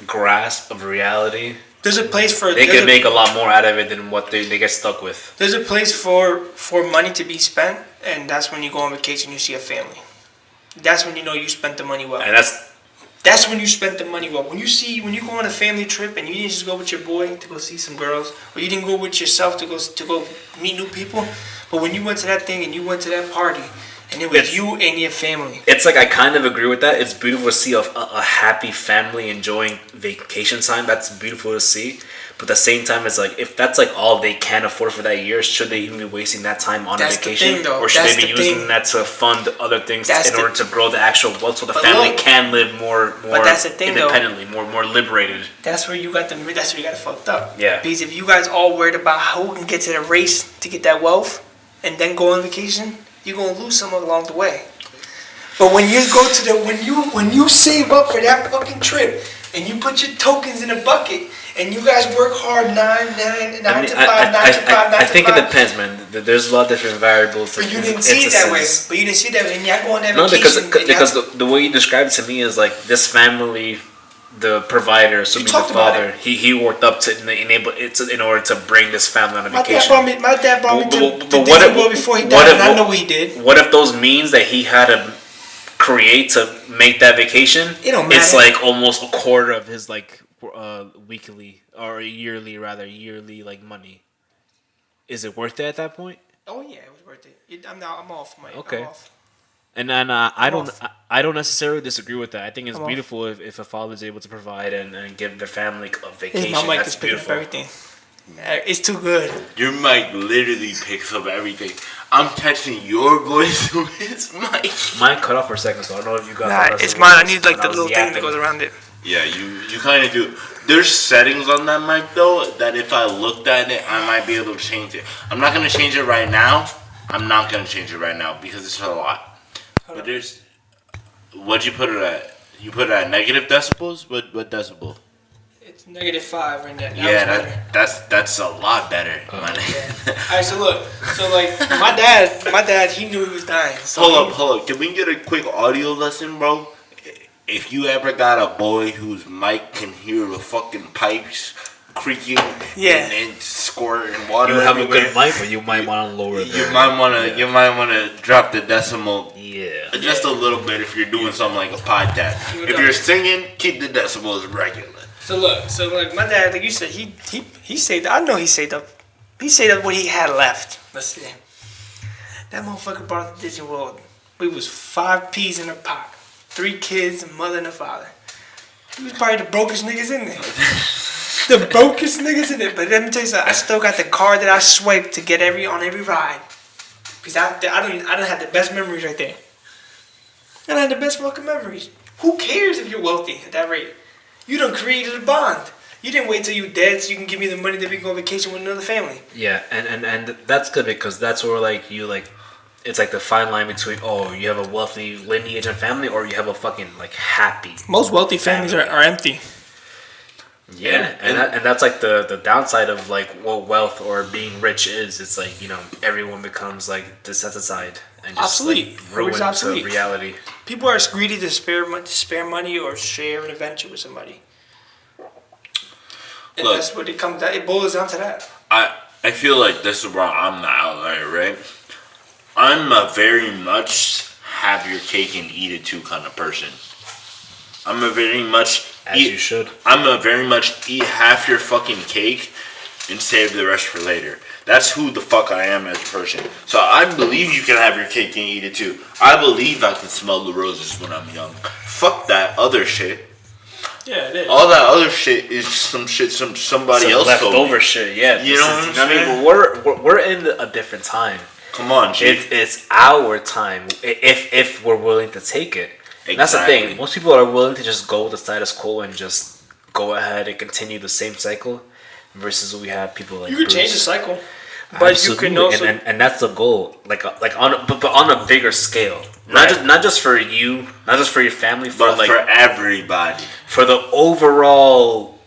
Speaker 3: grasp of reality,
Speaker 1: there's a place for.
Speaker 3: They could make a lot more out of it than what they get stuck with.
Speaker 1: There's a place for money to be spent, and that's when you go on vacation. You see a family. That's when you know you spent the money well.
Speaker 3: And
Speaker 1: that's when you spent the money well. When you go on a family trip and you didn't just go with your boy to go see some girls, or you didn't go with yourself to go meet new people, but when you went to that thing and you went to that party. And it was you and your family.
Speaker 3: It's like I kind of agree with that. It's beautiful to see a happy family enjoying vacation time. That's beautiful to see. But at the same time, it's like if that's like all they can afford for that year, should they even be wasting that time on a vacation? Or should they be using that to fund other things in order to grow the actual wealth so the family can live more independently, more liberated?
Speaker 1: That's where you got fucked up.
Speaker 3: Yeah.
Speaker 1: Because if you guys all worried about who can get to the race to get that wealth and then go on vacation, you're gonna lose someone along the way. But when you go to when you save up for that fucking trip and you put your tokens in a bucket and you guys work hard 9 to 5.
Speaker 3: I think it depends, man. There's a lot of different variables.
Speaker 1: But you didn't see it that way. And y'all go on that vacation.
Speaker 3: No, because the way you described it to me is like this family. The provider, assuming the father, he worked up to enable it in order to bring this family on a vacation.
Speaker 1: My dad brought me to Disney World before he died, and I know what he did.
Speaker 3: What if those means that he had to create to make that vacation?
Speaker 1: It don't matter.
Speaker 3: It's like almost a quarter of his like weekly or yearly like money. Is it worth it at that point?
Speaker 1: Oh yeah, it was worth it. I'm off, Mike.
Speaker 3: Okay.
Speaker 1: I'm off.
Speaker 3: And then I don't necessarily disagree with that. I think it's beautiful if a father is able to provide and give their family a vacation.
Speaker 1: My mic is picking up everything. It's too good.
Speaker 2: Your mic literally picks up everything. I'm catching your voice with his mic.
Speaker 3: Mine cut off for a second, so I don't know if you got.
Speaker 1: Nah, it's mine. I need like the little thing that goes around it.
Speaker 2: Yeah, you kind of do. There's settings on that mic though that if I looked at it, I might be able to change it. I'm not gonna change it right now. Because it's a lot. But there's, what'd you put it at? You put it at negative decibels? What decibel?
Speaker 1: It's -5 right now.
Speaker 2: Yeah, that's a lot better.
Speaker 1: Alright, so look, my dad, he knew he was dying. So
Speaker 2: hold up. Can we get a quick audio lesson, bro? If you ever got a boy whose mic can hear the fucking pipes creaking and squirting water.
Speaker 3: You have
Speaker 2: everywhere.
Speaker 3: a good mic, but you might want to lower it.
Speaker 2: You might want to drop the decimal.
Speaker 3: Yeah.
Speaker 2: Just a little bit if you're doing something like a podcast. If you're singing, keep the decibels regular.
Speaker 1: So my dad, like you said, he saved. I know he saved up. He saved up what he had left. Let's see. That motherfucker brought us to Disney World. We was 5 peas in a pot, 3 kids, a mother and a father. He was probably the brokest niggas in there. The brokest niggas in it. But let me tell you something. I still got the card that I swiped to get on every ride. Because I done had the best memories right there. I had the best fucking memories. Who cares if you're wealthy at that rate? You done created a bond. You didn't wait till you dead so you can give me the money that we can go on vacation with another family.
Speaker 3: Yeah, and that's good because that's where like you like, it's like the fine line between you have a wealthy lineage and family or you have a fucking like happy.
Speaker 1: Most wealthy families are empty.
Speaker 3: Yeah, and that's like the downside of like what wealth or being rich is. It's like, you know, everyone becomes like desensitized and just
Speaker 1: obsolete.
Speaker 3: like ruined to reality.
Speaker 1: People are greedy to spare money or share an adventure with somebody. And
Speaker 2: Look,
Speaker 1: that's what it comes down. It boils down to that.
Speaker 2: I feel like this is where I'm the outlier, right? I'm a very much have your cake and eat it too kind of person. I'm a very much
Speaker 3: you should.
Speaker 2: I'm a very much eat half your fucking cake and save the rest for later. That's who the fuck I am as a person. So I believe you can have your cake and eat it too. I believe I can smell the roses when I'm young. Fuck that other shit.
Speaker 1: Yeah, it is.
Speaker 2: All that other shit is somebody else told me.
Speaker 3: Leftover shit. Yeah,
Speaker 2: you know what I'm saying?
Speaker 3: I mean, we're in a different time.
Speaker 2: Come on, G.
Speaker 3: It's our time if we're willing to take it.
Speaker 2: Exactly.
Speaker 3: That's the thing. Most people are willing to just go with the status quo and just go ahead and continue the same cycle, versus we have people like
Speaker 1: you can
Speaker 3: Bruce.
Speaker 1: change the cycle, but
Speaker 3: Absolutely.
Speaker 1: you can also
Speaker 3: and that's the goal. Like on a bigger scale.
Speaker 2: Right.
Speaker 3: Not just for you, not just for your family,
Speaker 2: but
Speaker 3: like
Speaker 2: for everybody.
Speaker 3: for the overall.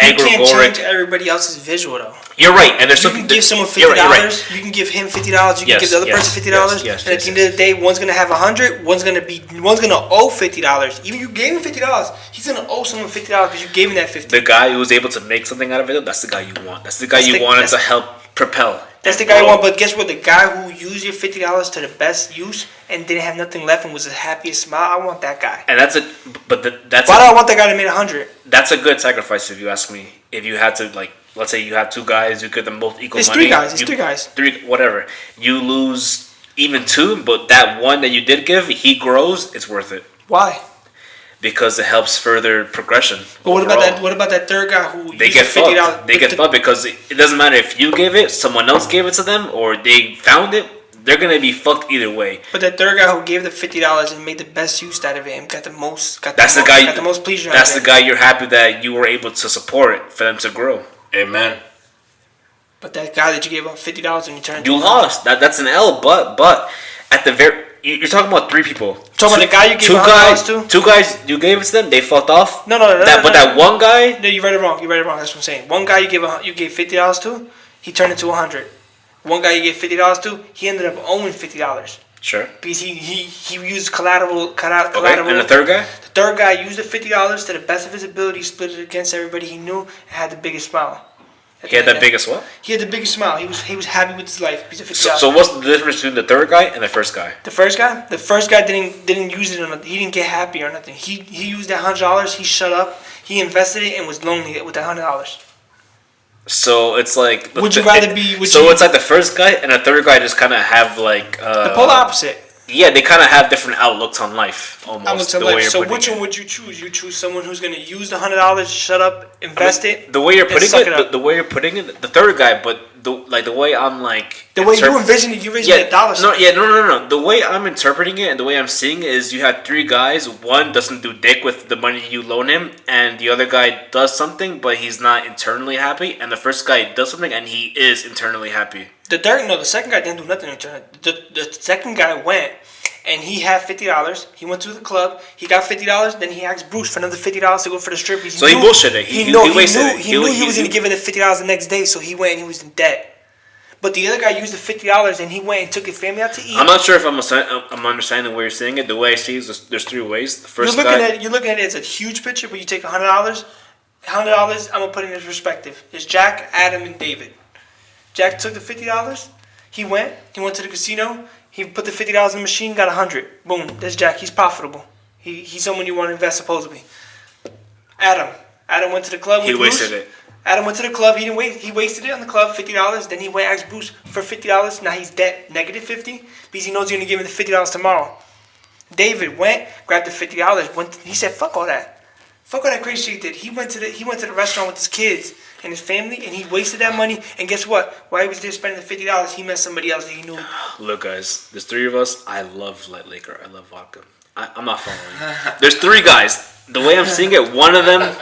Speaker 1: you can't change everybody else's visual though.
Speaker 3: You're right, and there's
Speaker 1: you can give someone $50.
Speaker 3: Right.
Speaker 1: You can give him $50. You can give the other person $50.
Speaker 3: Yes,
Speaker 1: and at the end of the day, one's gonna have 100. One's gonna owe $50. Even you gave him $50, he's gonna owe someone $50 because you gave him that $50.
Speaker 3: The guy who was able to make something out of it, that's the guy you want. That's the guy you wanted to help propel.
Speaker 1: That's the guy you want. But guess what? The guy who used your $50 to the best use and didn't have nothing left and was the happiest smile. I want that guy.
Speaker 3: And that's that's.
Speaker 1: Why do I want that guy to make 100?
Speaker 3: That's a good sacrifice if you ask me. If you had to like. Let's say you have two guys, you give them both equal money.
Speaker 1: It's three guys.
Speaker 3: Whatever. You lose even two, but that one that you did give, he grows, it's worth it.
Speaker 1: Why?
Speaker 3: Because it helps further progression.
Speaker 1: But what about that? What about that third guy who
Speaker 3: they get $50? They get fucked because it doesn't matter if you gave it, someone else gave it to them, or they found it. They're gonna be fucked either way.
Speaker 1: But that third guy who gave the $50 and made the best use out of it and got the most pleasure.
Speaker 3: That's the guy you're happy that you were able to support for them to grow.
Speaker 2: Amen.
Speaker 1: But that guy that you gave him $50 and you turned,
Speaker 3: you lost. That's an L. But at the very, you're talking about three people.
Speaker 1: Talking about the guy you gave $100 to.
Speaker 3: Two guys you gave it to them. They fucked off.
Speaker 1: No.
Speaker 3: But that one guy.
Speaker 1: No, you read it wrong. That's what I'm saying. One guy you gave $50 to, he turned into 100. One guy you gave $50 to, he ended up owing $50.
Speaker 3: Sure.
Speaker 1: Because he used collateral.
Speaker 3: Okay. And the third guy?
Speaker 1: The third guy used the $50 to the best of his ability, split it against everybody he knew, and had the biggest smile.
Speaker 3: He had the biggest what?
Speaker 1: He had the biggest smile. He was happy with his life.
Speaker 3: So what's the difference between the third guy and the first guy?
Speaker 1: The first guy didn't use it or nothing. He didn't get happy or nothing. He used that $100. He shut up. He invested it and was lonely with that $100.
Speaker 3: So it's like.
Speaker 1: It's
Speaker 3: like the first guy and the third guy just kind of have like.
Speaker 1: The polar opposite.
Speaker 3: Yeah, they kind of have different outlooks on life, almost.
Speaker 1: So which one would you choose? You choose someone who's going to use the $100, shut up, invest it.
Speaker 3: The way you're putting it, the way you're putting it, the third guy, but the way I'm like.
Speaker 1: The way you envision it, you envision that dollar.
Speaker 3: No. The way I'm interpreting it and the way I'm seeing it is you have three guys. One doesn't do dick with the money you loan him, and the other guy does something, but he's not internally happy. And the first guy does something, and he is internally happy.
Speaker 1: The second guy didn't do nothing internally. The second guy went. And he had $50. He went to the club. He got $50. Then he asked Bruce for another $50 to go for the strip.
Speaker 3: He bullshitted. He wasted it.
Speaker 1: He knew he was going to give him the $50 the next day, so he went and he was in debt. But the other guy used the $50 and he went and took his family out to eat.
Speaker 3: I'm not sure if I'm understanding the way you're saying it. The way I see it is there's three ways. The first
Speaker 1: you're looking at it as a huge picture, but you take $100. $100. I'm gonna put it in perspective. There's Jack, Adam, and David. Jack took the $50. He went to the casino. He put the $50 in the machine, got 100. Boom, there's Jack. He's profitable. He's someone you want to invest supposedly. Adam went to the club.
Speaker 3: He wasted it.
Speaker 1: Adam went to the club. He didn't wait. He wasted it on the club, $50. Then he went and asked Bruce for $50. Now he's debt -50 because he knows he's gonna give him the $50 tomorrow. David went, grabbed the $50. He said, "Fuck all that. Fuck all that crazy shit he did." He went to the restaurant with his kids and his family, and he wasted that money. And guess what? While he was there spending the $50, he met somebody else that he knew.
Speaker 3: Look, guys, there's three of us. I love light liquor. I love vodka. I'm not following. There's three guys. The way I'm seeing it, one of them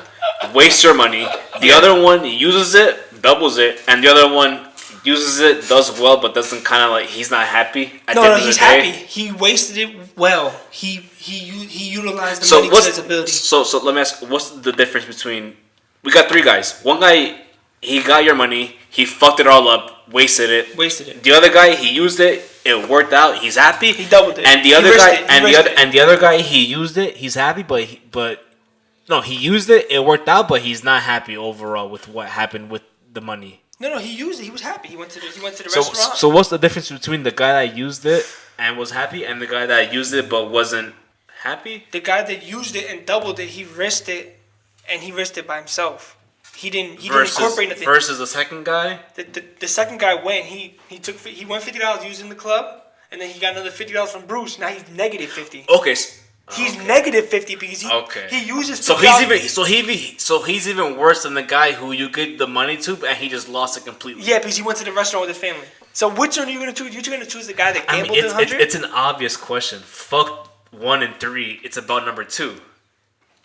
Speaker 3: wastes your money. The other one uses it, doubles it, and the other one uses it, does well, but doesn't kind of like he's not happy.
Speaker 1: No, he's happy. He wasted it well. He utilized the money to his ability.
Speaker 3: So let me ask, what's the difference between? We got three guys. One guy, he got your money, he fucked it all up, wasted it. The other guy, he used it, it worked out, he's happy.
Speaker 1: He doubled it.
Speaker 3: And the other guy, and the other guy, he used it, he's happy, but no, he used it, it worked out, but he's not happy overall with what happened with the money.
Speaker 1: No, he used it. He was happy. He went to the restaurant.
Speaker 3: So what's the difference between the guy that used it and was happy and the guy that used it but wasn't happy?
Speaker 1: The guy that used it and doubled it, he risked it, and he risked it by himself. He didn't incorporate nothing.
Speaker 3: Versus the second guy.
Speaker 1: The second guy went. He went $50 using the club, and then he got another $50 from Bruce. Now he's negative $50.
Speaker 3: Okay.
Speaker 1: He's negative $50 because he uses. $50.
Speaker 3: So he's even worse than the guy who you give the money to and he just lost it completely.
Speaker 1: Yeah, because he went to the restaurant with his family. So which one are you gonna choose? You're gonna choose the guy that gambled the 100.
Speaker 3: It's an obvious question. Fuck 1 and 3. It's about number 2.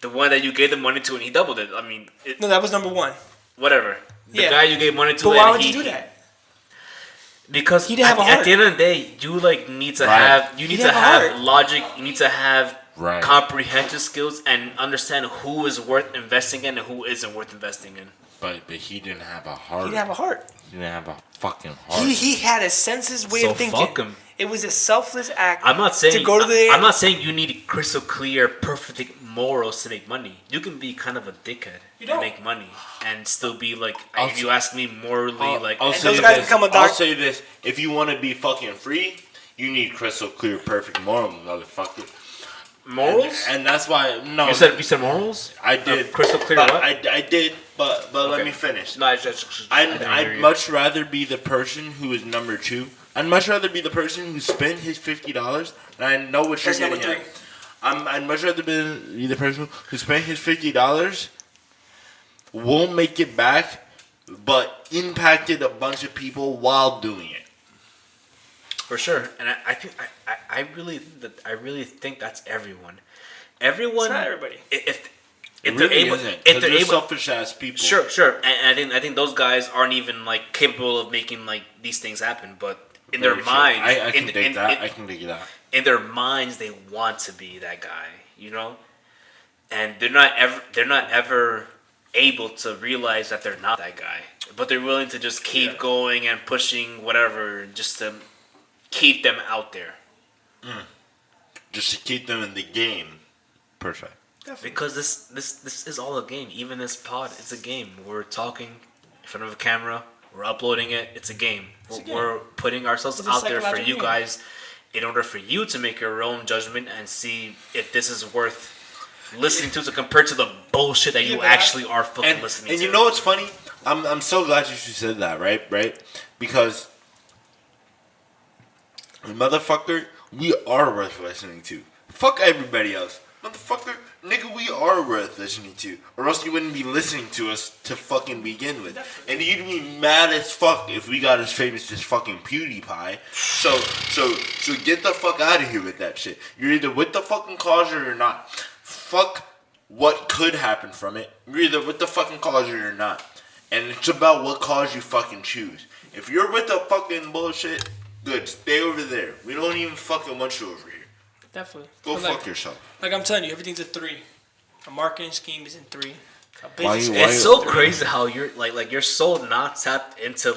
Speaker 3: The one that you gave the money to and he doubled it. I mean,
Speaker 1: no, that was number 1.
Speaker 3: Whatever. The guy you gave money to.
Speaker 1: But why would you do that?
Speaker 3: Because
Speaker 1: he didn't have a heart.
Speaker 3: At the end of the day, you need to have logic. You need to have comprehension skills and understand who is worth investing in and who isn't worth investing in.
Speaker 2: But he didn't have a heart.
Speaker 1: He didn't have a heart.
Speaker 2: He didn't have a fucking heart.
Speaker 1: He had a senseless way of thinking.
Speaker 3: Fuck him.
Speaker 1: It was a selfless act.
Speaker 3: I'm not saying
Speaker 1: to go to the.
Speaker 3: I'm not saying you need crystal clear, perfect morals to make money. You can be kind of a dickhead and make money and still be like. If you ask me morally,
Speaker 2: I'll say this: if you want to be fucking free, you need crystal clear, perfect moral, motherfucker.
Speaker 3: Morals?
Speaker 2: And that's why
Speaker 3: you said morals?
Speaker 2: I did.
Speaker 3: Crystal clear what?
Speaker 2: I did, but okay. Let me finish.
Speaker 3: No,
Speaker 2: I'd much rather be the person who is number 2. I'd much rather be the person who spent his $50, and I know what you're getting at. I'd much rather be the person who spent his $50, won't make it back, but impacted a bunch of people while doing it.
Speaker 3: For sure, and I really think that's everyone. Everyone.
Speaker 1: It's not everybody.
Speaker 3: If
Speaker 2: they're able, selfish ass people.
Speaker 3: Sure, and I think those guys aren't even capable of making these things happen. But in their minds,
Speaker 2: I can dig that. I can dig that.
Speaker 3: In their minds, they want to be that guy, and they're not ever able to realize that they're not that guy. But they're willing to just keep going and pushing whatever, just to keep them out there.
Speaker 2: Just to keep them in the game. Perfect.
Speaker 3: Definitely. Because this is all a game. Even this pod, it's a game. We're talking in front of a camera. We're uploading it. It's a game. We're putting ourselves out there for you guys in order for you to make your own judgment and see if this is worth listening to compared to the bullshit that you actually are fucking listening to.
Speaker 2: And you know what's funny? I'm so glad you said that, right? Because motherfucker, we are worth listening to. Fuck everybody else. Motherfucker, nigga, we are worth listening to. Or else you wouldn't be listening to us to fucking begin with. And you'd be mad as fuck if we got as famous as fucking PewDiePie. So get the fuck out of here with that shit. You're either with the fucking cause or you're not. Fuck what could happen from it. You're either with the fucking cause or you're not. And it's about what cause you fucking choose. If you're with the fucking bullshit, good, stay over there. We don't even fucking want you over here.
Speaker 1: Definitely.
Speaker 2: Go fuck yourself.
Speaker 1: Like I'm telling you, everything's a 3. A marketing scheme is in 3.
Speaker 3: It's so crazy how you're you're so not tapped into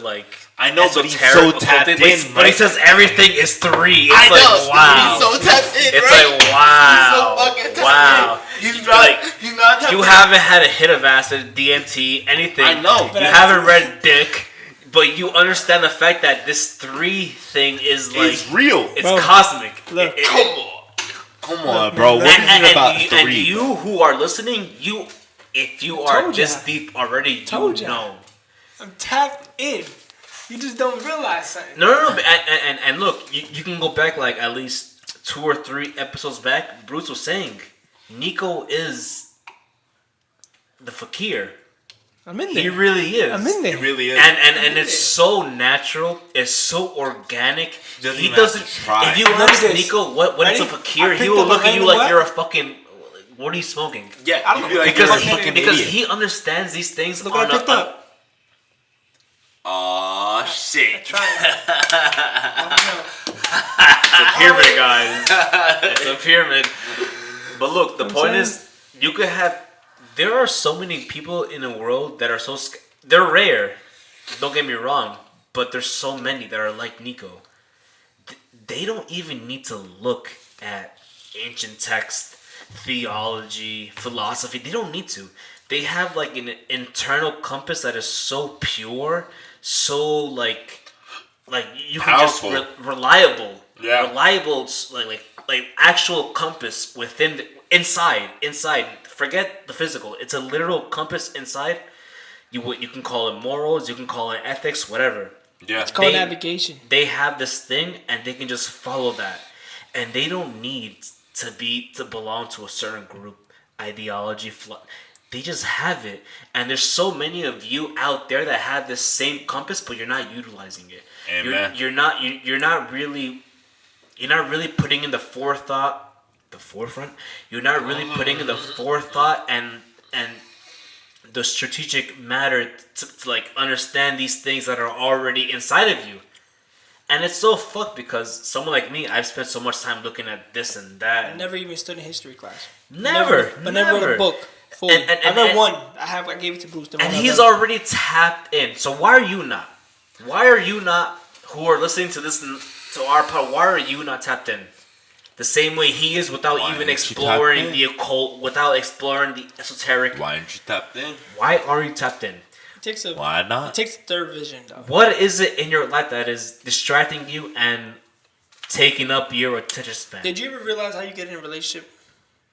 Speaker 2: I know, but he's so tapped in.
Speaker 3: But he says everything is 3. It's wow.
Speaker 2: He's so tapped in.
Speaker 3: It's wow.
Speaker 2: He's so fucking tapped
Speaker 3: wow.
Speaker 2: In. He's not tapped in.
Speaker 3: You haven't had a hit of acid, DMT, anything.
Speaker 2: I know.
Speaker 3: You haven't read Dick. But you understand the fact that this 3 thing is
Speaker 2: it's real.
Speaker 3: It's cosmic.
Speaker 2: Look, come on, bro. What is it about 3?
Speaker 3: And you who are listening, if you are this deep already, you know.
Speaker 1: I'm tapped in. You just don't realize something.
Speaker 3: No. And look, you can go back at least 2 or 3 episodes back. Bruce was saying, Nico is the fakir.
Speaker 1: I'm in there.
Speaker 3: He really is.
Speaker 1: I'm in there.
Speaker 2: He really is.
Speaker 3: And it's so natural. It's so organic. He doesn't.
Speaker 2: Try.
Speaker 3: If you ask Nico what is a fakir, he will look at you like you're a fucking what are you smoking?
Speaker 2: Yeah,
Speaker 1: I don't know.
Speaker 2: like,
Speaker 3: Because
Speaker 2: you're a
Speaker 3: he
Speaker 2: fucking
Speaker 3: because
Speaker 2: idiot.
Speaker 3: he understands these things.
Speaker 1: Look what I picked up.
Speaker 2: Aw, shit.
Speaker 1: Try it. I
Speaker 3: It's a pyramid, guys. It's a pyramid. But look, the point is, you could have. There are so many people in the world that are so. They're rare. Don't get me wrong, but there's so many that are like Nico. They don't even need to look at ancient text, theology, philosophy. They don't need to. They have like an internal compass that is so pure, so like you can
Speaker 2: Powerful.
Speaker 3: just reliable,
Speaker 2: Yeah.
Speaker 3: reliable like actual compass within inside. Forget the physical. It's a literal compass inside. You can call it morals, you can call it ethics, whatever.
Speaker 2: Yeah.
Speaker 1: It's called navigation.
Speaker 3: They have this thing, and they can just follow that, and they don't need to belong to a certain group, ideology. They just have it, and there's so many of you out there that have this same compass, but you're not utilizing it.
Speaker 2: Amen.
Speaker 3: You're not really putting in the forefront. You're not really putting in the forethought and the strategic matter to like understand these things that are already inside of you. And it's so fucked because someone like me, I've spent so much time looking at this and that.
Speaker 1: I never even stood in history class.
Speaker 3: Never.
Speaker 1: But never read a book fully. I read one. I gave it to Bruce.
Speaker 3: And he's already tapped in. So why are you not? Why are you not, who are listening to this, to our part, why are you not tapped in? The same way he is without
Speaker 2: Why
Speaker 3: even
Speaker 2: aren't you
Speaker 3: exploring
Speaker 2: tapped
Speaker 3: the occult, without exploring the esoteric.
Speaker 2: Why aren't you tapped in?
Speaker 3: Why are you tapped in?
Speaker 2: Why not?
Speaker 1: It takes a third vision, though.
Speaker 3: What is it in your life that is distracting you and taking up your attention span?
Speaker 1: Did you ever realize how you get in a relationship?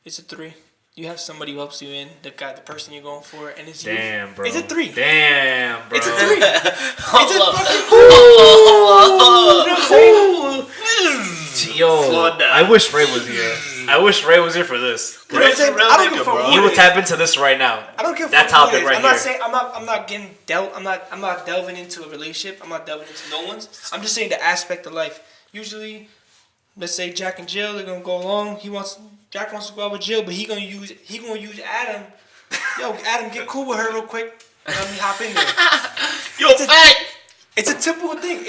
Speaker 1: It's a 3. You have somebody who helps you in, the person you're going for, and it's
Speaker 3: Damn,
Speaker 1: you.
Speaker 3: bro.
Speaker 1: It's a 3.
Speaker 3: Damn, bro.
Speaker 1: It's a 3. It's a fucking 3.
Speaker 3: Oh,
Speaker 1: You know what I'm saying?
Speaker 3: Yo, I wish Ray was here. I wish Ray was here for this.
Speaker 1: You know what I'm saying? I don't give a fuck.
Speaker 3: He would tap into this right now.
Speaker 1: I don't give a
Speaker 3: that
Speaker 1: fuck.
Speaker 3: topic right
Speaker 1: I'm not
Speaker 3: here.
Speaker 1: saying I'm not getting dealt. I'm not delving into a relationship. I'm not delving into no one's. I'm just saying the aspect of life. Usually, let's say Jack and Jill, they're gonna go along. Jack wants to go out with Jill, but he gonna use Adam. Yo, Adam, get cool with her real quick. Let me hop in there.
Speaker 2: Yo, fact.
Speaker 1: It's a typical thing.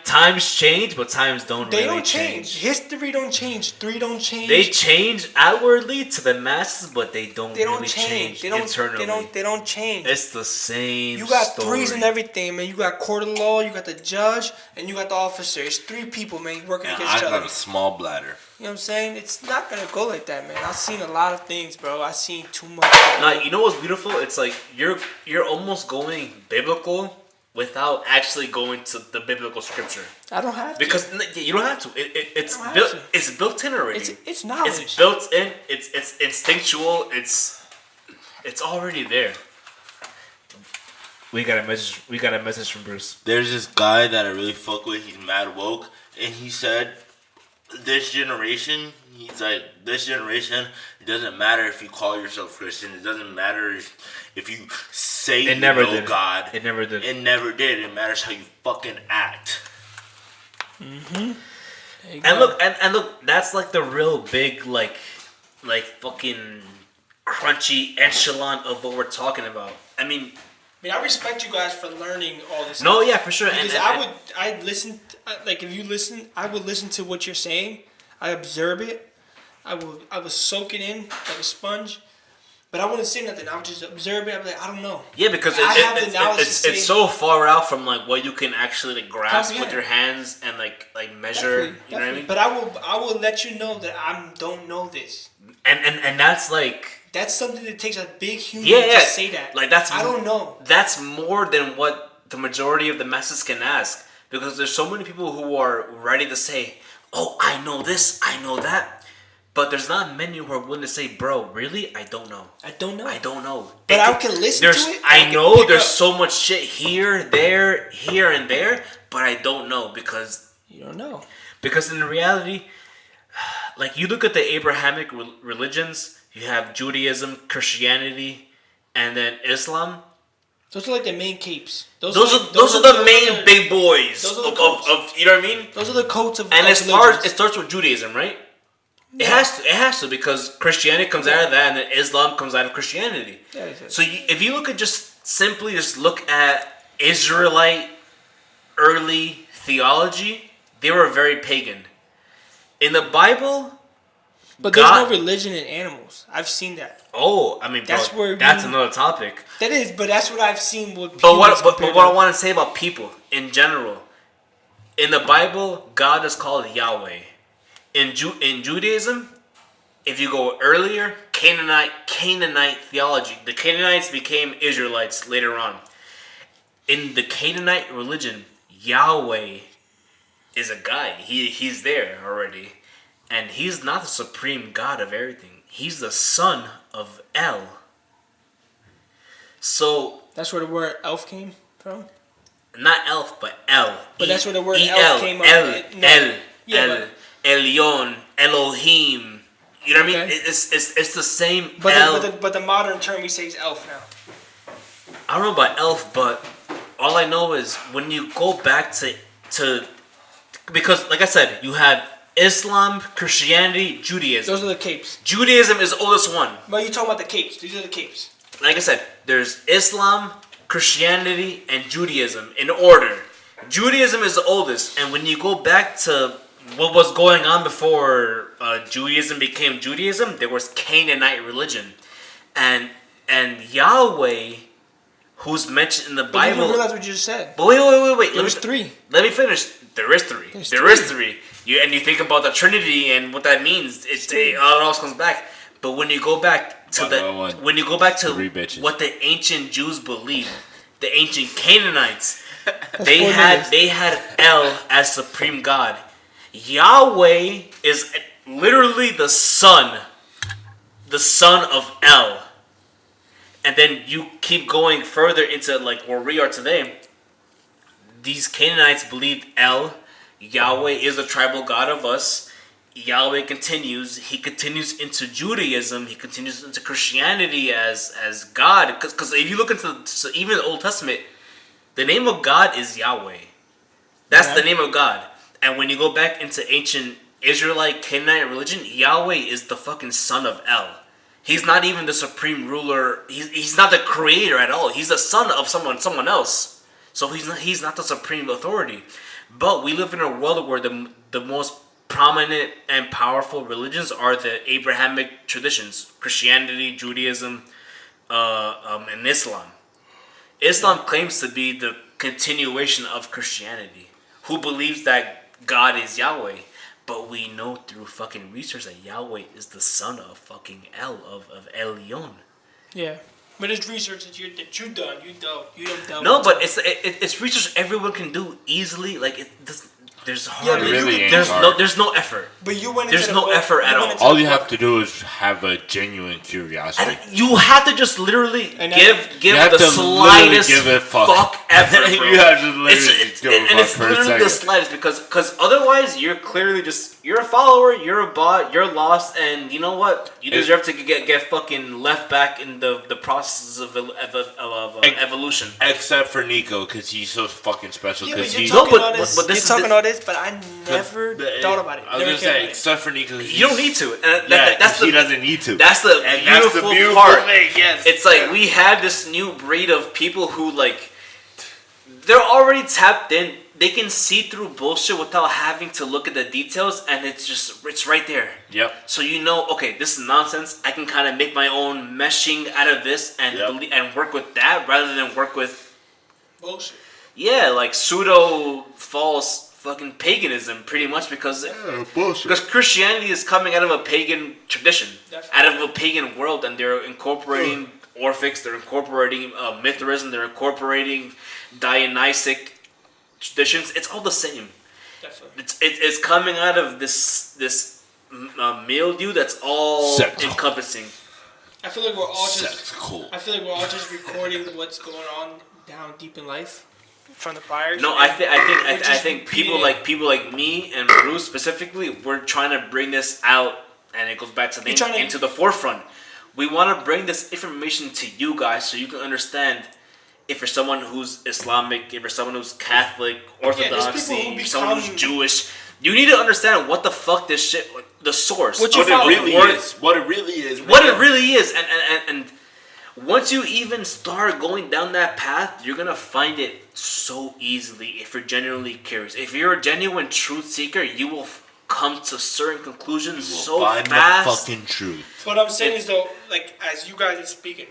Speaker 3: Times change, but times don't
Speaker 1: They
Speaker 3: really
Speaker 1: don't change. History don't change. 3 don't change.
Speaker 3: They change outwardly to the masses, but they don't
Speaker 1: They don't
Speaker 3: really
Speaker 1: change.
Speaker 3: internally.
Speaker 1: They don't change.
Speaker 3: It's the same.
Speaker 1: You got
Speaker 3: story.
Speaker 1: 3s and everything, man. You got court of law, you got the judge, and you got the officer. It's 3 people, man, working
Speaker 2: Man,
Speaker 1: against
Speaker 2: I
Speaker 1: each other.
Speaker 2: got a small bladder.
Speaker 1: You know what I'm saying? It's not gonna go like that, man. I've seen a lot of things, bro. I've seen too much.
Speaker 3: You know what's beautiful? It's like you're almost going biblical without actually going to the biblical scripture.
Speaker 1: I don't have to.
Speaker 3: Because you don't have to. It's
Speaker 1: don't have
Speaker 3: built.
Speaker 1: to.
Speaker 3: It's built in already.
Speaker 1: It's knowledge.
Speaker 3: It's built in. It's instinctual. It's already there. We got a message. We got a message from Bruce.
Speaker 2: There's this guy that I really fuck with. He's mad woke, and he said, "This generation." He's like, "This generation. It doesn't matter if you call yourself Christian. It doesn't matter if you say you know God.
Speaker 3: It never did.
Speaker 2: It never did. It matters how you fucking act."
Speaker 3: And look, that's like the real big like fucking crunchy echelon of what we're talking about. I mean,
Speaker 1: I respect you guys for learning all this.
Speaker 3: No,
Speaker 1: stuff.
Speaker 3: yeah, for sure.
Speaker 1: Because I'd listen. Like if you listen, I would listen to what you're saying. I observe it. I would soak it in like a sponge. But I wouldn't say nothing. I would just observe it. I'd be like, I don't know.
Speaker 3: Yeah, because it's so far out from like what you can actually like grasp with your hands and like measure.
Speaker 1: Definitely.
Speaker 3: You know what I mean?
Speaker 1: But I will let you know that I don't know this.
Speaker 3: And that's like
Speaker 1: That's something that takes a big human
Speaker 3: yeah.
Speaker 1: to say that.
Speaker 3: Like that's
Speaker 1: I don't know.
Speaker 3: That's more than what the majority of the masses can ask, because there's so many people who are ready to say, "Oh, I know this, I know that." But there's not many who are willing to say, "Bro, really? I don't know.
Speaker 1: I don't know.
Speaker 3: I don't know."
Speaker 1: But I can listen to it.
Speaker 3: I know there's so much shit here, there, here, and there, but I don't know because
Speaker 1: You don't know.
Speaker 3: Because in reality, like you look at the Abrahamic religions, you have Judaism, Christianity, and then Islam.
Speaker 1: Those are like the main capes.
Speaker 3: Those are the main big boys
Speaker 1: those are the
Speaker 3: of you know what I mean?
Speaker 1: Those are the codes of.
Speaker 3: And
Speaker 1: of
Speaker 3: it starts with Judaism, right? It has to because Christianity comes out of that, and then Islam comes out of Christianity.
Speaker 1: Yeah,
Speaker 3: So if you look at just look at Israelite early theology, they were very pagan. In the Bible,
Speaker 1: but
Speaker 3: God,
Speaker 1: there's no religion in animals. I've seen that.
Speaker 3: Oh, I mean,
Speaker 1: that's
Speaker 3: bro, that's another topic.
Speaker 1: That is, but that's what I've seen with.
Speaker 3: But what I want to say about people in general, in the Bible, God is called Yahweh. In Judaism, if you go earlier, Canaanite theology. The Canaanites became Israelites later on. In the Canaanite religion, Yahweh is a guy. He's there already. And he's not the supreme God of everything. He's the son of El. So
Speaker 1: that's where the word elf came from?
Speaker 3: Not elf, but El.
Speaker 1: But that's where the word elf came from.
Speaker 3: El. Elyon, Elohim. You know what I mean? It's the same.
Speaker 1: But the modern term we say is elf now.
Speaker 3: I don't know about elf, but all I know is when you go back to because like I said, you have Islam, Christianity, Judaism.
Speaker 1: Those are the capes.
Speaker 3: Judaism is the oldest one.
Speaker 1: But you're talking about the capes. These are the capes.
Speaker 3: Like I said, there's Islam, Christianity, and Judaism in order. Judaism is the oldest, and when you go back to what was going on before Judaism became Judaism, there was Canaanite religion, and Yahweh, who's mentioned in the Bible.
Speaker 1: But you didn't realize what you just said.
Speaker 3: But wait.
Speaker 1: There's three.
Speaker 3: Let me finish. There is three. There is three. You think about the Trinity and what that means. It all comes back. But when you go back to what the ancient Jews believed, the ancient Canaanites, they had El as supreme God. Yahweh is literally the son of El. And then you keep going further into like where we are today. These Canaanites believed El, Yahweh is the tribal god of us. Yahweh continues. He continues into Judaism. He continues into Christianity as God. Because if you look into even the Old Testament, the name of God is Yahweh. That's the name of God. And when you go back into ancient Israelite Canaanite religion, Yahweh is the fucking son of El. He's not even the supreme ruler. He's not the creator at all. He's the son of someone else. So he's not the supreme authority. But we live in a world where the most prominent and powerful religions are the Abrahamic traditions: Christianity, Judaism, and Islam. Islam claims to be the continuation of Christianity, who believes that God is Yahweh. But we know through fucking research that Yahweh is the son of fucking El, of Elyon.
Speaker 1: Yeah. But it's research that you've done. You don't delve.
Speaker 3: No, but it's research everyone can do easily. Like there's hardly there's no effort.
Speaker 1: But you went.
Speaker 3: There's no effort at all.
Speaker 2: All you have to do is have a genuine curiosity.
Speaker 3: And you have to just literally give
Speaker 2: the
Speaker 3: slightest fuck effort.
Speaker 2: You have to literally
Speaker 3: give a fuck for a second. It's literally the slightest because otherwise you're clearly you're a follower, you're a bot, you're lost, and you know what? You deserve to get fucking left back in the processes of evolution.
Speaker 2: Except for Nico, because he's so fucking special. Because
Speaker 1: you're talking all this, but I never thought about it.
Speaker 2: I was gonna say, except for Nico,
Speaker 3: you don't need to.
Speaker 2: He doesn't need to.
Speaker 3: That's the beautiful part.
Speaker 2: Thing, yes.
Speaker 3: It's like we have this new breed of people who they're already tapped in. They can see through bullshit without having to look at the details, and it's right there.
Speaker 2: Yep.
Speaker 3: So okay, this is nonsense. I can kind of make my own meshing out of this and and work with that rather than work with
Speaker 1: bullshit.
Speaker 3: Yeah, like pseudo false fucking paganism, pretty much because Christianity is coming out of a pagan tradition, out of a pagan world, and they're incorporating Orphics, they're incorporating Mithraism, they're incorporating Dionysic traditions. It's all the same. Definitely. It's coming out of this mildew that's all encompassing.
Speaker 1: I feel like we're all just recording what's going on down deep in life from the priors.
Speaker 3: No, I think people like me and Bruce specifically, we're trying to bring this out, and it goes back to into the forefront. We want to bring this information to you guys so you can understand. If you're someone who's Islamic, if you're someone who's Catholic, Orthodox, if you're someone who's Jewish, You need to understand what the fuck this shit, the source,
Speaker 2: what it really is. What it really is.
Speaker 3: What it really is, and once you even start going down that path, you're gonna find it so easily if you're genuinely curious. If you're a genuine truth seeker, you will come to certain conclusions so
Speaker 2: find
Speaker 3: fast.
Speaker 2: The fucking truth.
Speaker 1: What I'm saying is though, like as you guys are speaking,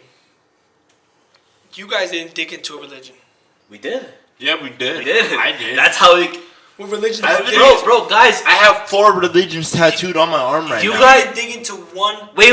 Speaker 1: you guys didn't dig into a religion.
Speaker 3: We did.
Speaker 2: Yeah, we did.
Speaker 3: We did.
Speaker 2: I did.
Speaker 3: That's how we.
Speaker 1: What religion?
Speaker 3: Bro, guys.
Speaker 2: I have 4 religions tattooed on my arm right now.
Speaker 1: You guys dig into one.
Speaker 3: Wait.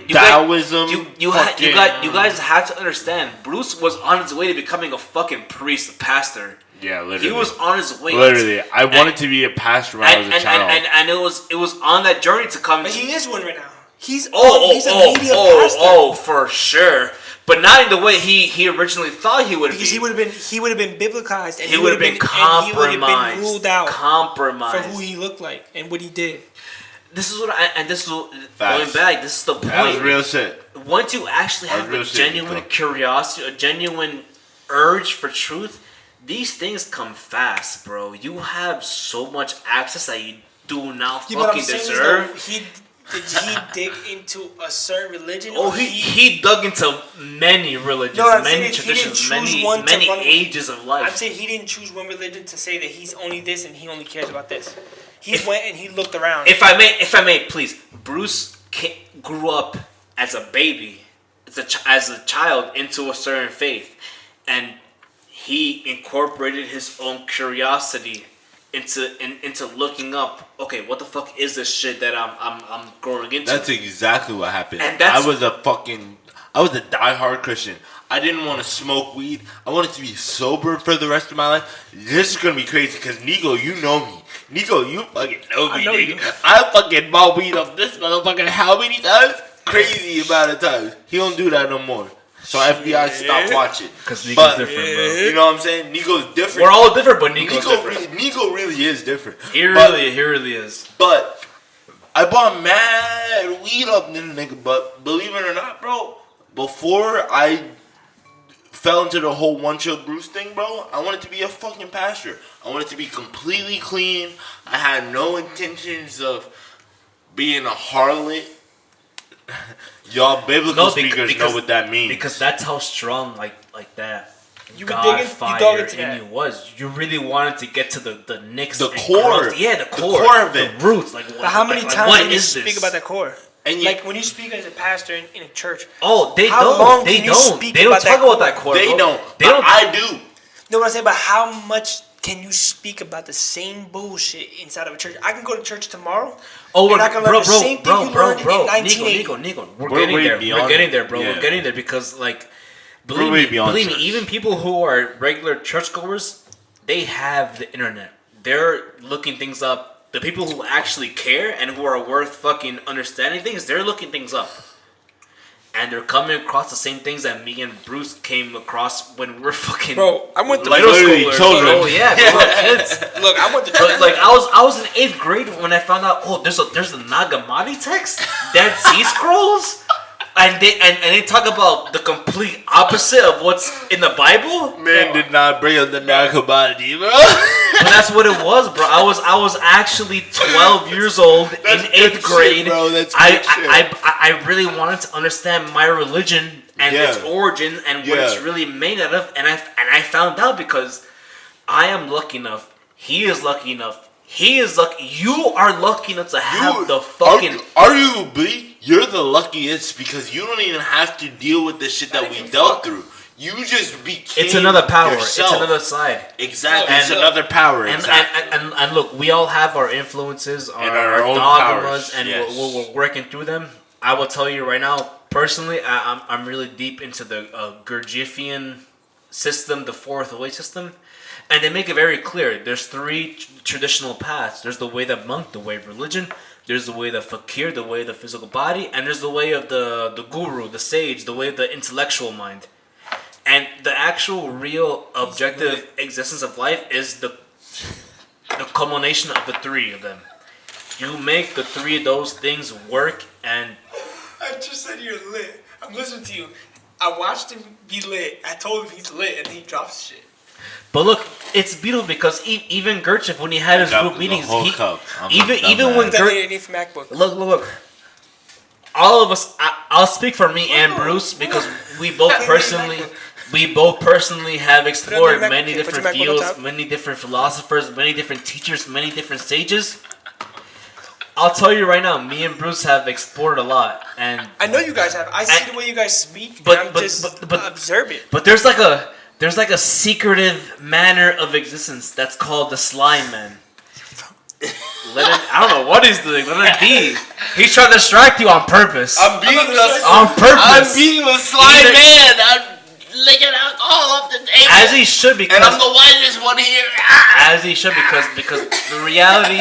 Speaker 2: Taoism.
Speaker 3: You guys have to understand. Bruce was on his way to becoming a fucking priest, a pastor.
Speaker 2: Yeah, literally.
Speaker 3: He was on his way.
Speaker 2: Literally, I wanted to be a pastor when I was a child.
Speaker 3: And it was on that journey to come.
Speaker 1: But he is one right now. He's a media pastor.
Speaker 3: Oh, for sure. But not in the way he originally thought he would be.
Speaker 1: Because he would have been biblicized and
Speaker 3: he would have been compromised.
Speaker 1: And he would have been ruled out
Speaker 3: compromised
Speaker 1: for who he looked like and what he did.
Speaker 3: This is going back. This is the point.
Speaker 2: That was real shit.
Speaker 3: Once you actually have a genuine curiosity, a genuine urge for truth, these things come fast, bro. You have so much access that you do not fucking deserve.
Speaker 1: Did he dig into a certain religion?
Speaker 3: Oh, he dug into many religions, many traditions, many ages of life.
Speaker 1: I'm saying he didn't choose one religion to say that he's only this and he only cares about this. He went and he looked around.
Speaker 3: If I may, please. Bruce grew up as a baby, as a child into a certain faith, and he incorporated his own curiosity into looking up. Okay, what the fuck is this shit that I'm growing into?
Speaker 2: That's exactly what happened.
Speaker 3: And
Speaker 2: I was a diehard Christian. I didn't want to smoke weed. I wanted to be sober for the rest of my life. This is gonna be crazy because Nico, you know me. Nico, you fucking know me, nigga. I fucking bought weed off this motherfucker how many times? Crazy amount of times. He don't do that no more. So FBI stop watching.
Speaker 3: Because Nico's different, bro.
Speaker 2: You know what I'm saying? Nico's different.
Speaker 3: We're all different, but Nico's different.
Speaker 2: Nico really is different.
Speaker 3: He really is.
Speaker 2: But I bought mad weed up this nigga. But believe it or not, bro, before I fell into the whole One Chill Bruce thing, bro, I wanted to be a fucking pastor. I wanted to be completely clean. I had no intentions of being a harlot. Y'all biblical speakers know what that means.
Speaker 3: Because that's how strong like that
Speaker 1: God
Speaker 3: fire in you was. You really wanted to get to the nicks,
Speaker 2: the core.
Speaker 3: Yeah, the core
Speaker 2: of it.
Speaker 3: The roots.
Speaker 1: But how many times do you speak about that core?
Speaker 2: And
Speaker 1: like when you speak as a pastor in a church.
Speaker 3: Oh, they
Speaker 1: don't talk about that core.
Speaker 2: They don't. I do.
Speaker 1: No, what I'm saying, but how much can you speak about the same bullshit inside of a church? I can go to church tomorrow.
Speaker 3: Oh,
Speaker 1: and I can learn the same thing you learned in 1980.
Speaker 3: Nico, we're getting there, bro. Yeah. We're getting there because, like, believe me, even people who are regular churchgoers, they have the internet. They're looking things up. The people who actually care and who are worth fucking understanding things, they're looking things up. And they're coming across the same things that me and Bruce came across when we were fucking.
Speaker 1: Bro, I went to
Speaker 3: middle schoolers.
Speaker 2: Children.
Speaker 3: Oh yeah, kids.
Speaker 1: Look, I went to
Speaker 3: like I was in 8th grade when I found out. Oh, there's a Nagamati text, Dead Sea Scrolls, and they talk about the complete opposite of what's in the Bible.
Speaker 2: Man did not bring up the Nagamati, bro.
Speaker 3: But that's what it was, bro. I was actually 12 years old in 8th grade.
Speaker 2: Shit, bro. That's
Speaker 3: I really wanted to understand my religion and its origin and what it's really made out of, and I found out because I am lucky enough. He is lucky enough. He is lucky. You are lucky enough to have the fucking.
Speaker 2: Arguably, you're the luckiest because you don't even have to deal with the shit that we dealt through. You just became
Speaker 3: It's another power.
Speaker 2: yourself.
Speaker 3: It's another side.
Speaker 2: Exactly. It's another power.
Speaker 3: And look, we all have our influences, our
Speaker 2: own
Speaker 3: dogmas,
Speaker 2: powers.
Speaker 3: and
Speaker 2: Yes.
Speaker 3: we're working through them. I will tell you right now, personally, I'm really deep into the Gurdjieffian system, the fourth way system. And they make it very clear. There's 3 traditional paths. There's the way of the monk, the way of religion. There's the way of the fakir, the way of the physical body. And there's the way of the guru, the sage, the way of the intellectual mind. And the actual real objective existence of life is the culmination of the 3 of them. You make the 3 of those things work, and
Speaker 1: I just said you're lit. I'm listening to you. I watched him be lit. I told him he's lit, and he drops shit.
Speaker 3: But look, it's beautiful because even Gertrude, when he had his group meetings, even when Gertrude, look, all of us, I'll speak for me and Bruce because we both personally have explored many different fields, many different philosophers, many different teachers, many different sages. I'll tell you right now, me and Bruce have explored a lot, and
Speaker 1: I know you guys have. I see the way you guys speak, but I'm just observe it.
Speaker 3: But there's like a secretive manner of existence that's called the slime man. I don't know what he's doing. Let him be. He's trying to distract you on purpose.
Speaker 2: I'm being the slime man. I'm licking alcohol off the table.
Speaker 3: As he should, because
Speaker 2: and I'm the whitest one here.
Speaker 3: As he should, because the reality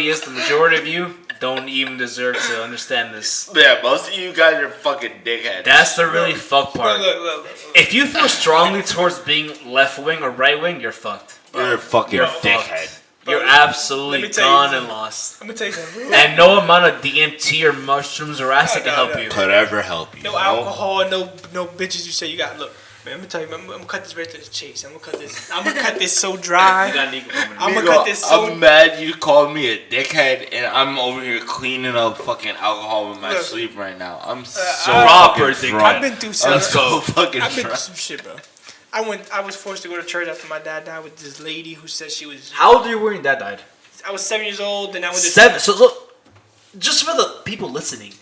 Speaker 3: is the majority of you don't even deserve to understand this.
Speaker 2: Yeah, most of you guys are fucking dickheads.
Speaker 3: That's the really fucked part.
Speaker 1: Look.
Speaker 3: If you feel strongly towards being left wing or right wing, you're fucked.
Speaker 2: You're a fucking dickhead.
Speaker 3: You're absolutely gone and lost.
Speaker 1: I'm gonna tell you something.
Speaker 3: And no amount of DMT or mushrooms or acid can help you.
Speaker 2: Could ever help you.
Speaker 1: No alcohol, no bitches. You say you got. Look, man, I'm gonna tell you. I'm gonna cut this right to the chase. I'm gonna cut this so dry. I'm gonna cut this so.
Speaker 2: I'm mad you called me a dickhead, and I'm over here cleaning up fucking alcohol with my sleep right now. I'm so
Speaker 3: proper
Speaker 2: fucking
Speaker 3: drunk.
Speaker 2: drunk.
Speaker 1: I've been through some.
Speaker 2: I'm so fucking
Speaker 1: I've been
Speaker 2: drunk.
Speaker 1: through some shit, bro. I was forced to go to church after my dad died with this lady who said she was.
Speaker 3: How old were you when your dad died?
Speaker 1: I was 7 years old, then I went to
Speaker 3: 7. So look, just for the people listening,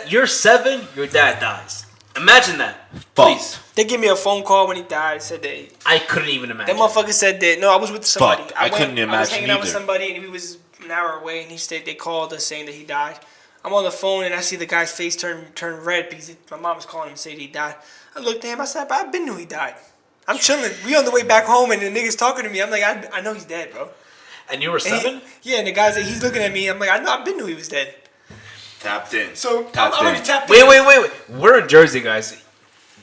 Speaker 3: you're 7, your dad dies. Imagine that, please.
Speaker 1: They gave me a phone call when he died. Said that
Speaker 3: I couldn't even imagine.
Speaker 1: that motherfucker said that. No, I was with somebody.
Speaker 2: I couldn't imagine
Speaker 1: I was hanging out with
Speaker 2: either.
Speaker 1: somebody, and he was an hour away, and he said they called us saying that he died. I'm on the phone, and I see the guy's face turn red because my mom was calling him and saying he died. I looked at him. I said, "But I've been knew he died. I'm chilling. We on the way back home, and the nigga's talking to me. I'm like, I know he's dead, bro."
Speaker 3: And you were 7?
Speaker 1: Yeah, and the guy's like, he's looking at me. I'm like, I've been knew he was dead.
Speaker 2: Tapped in.
Speaker 1: So I'm already tapped in.
Speaker 3: Wait. We're in Jersey, guys.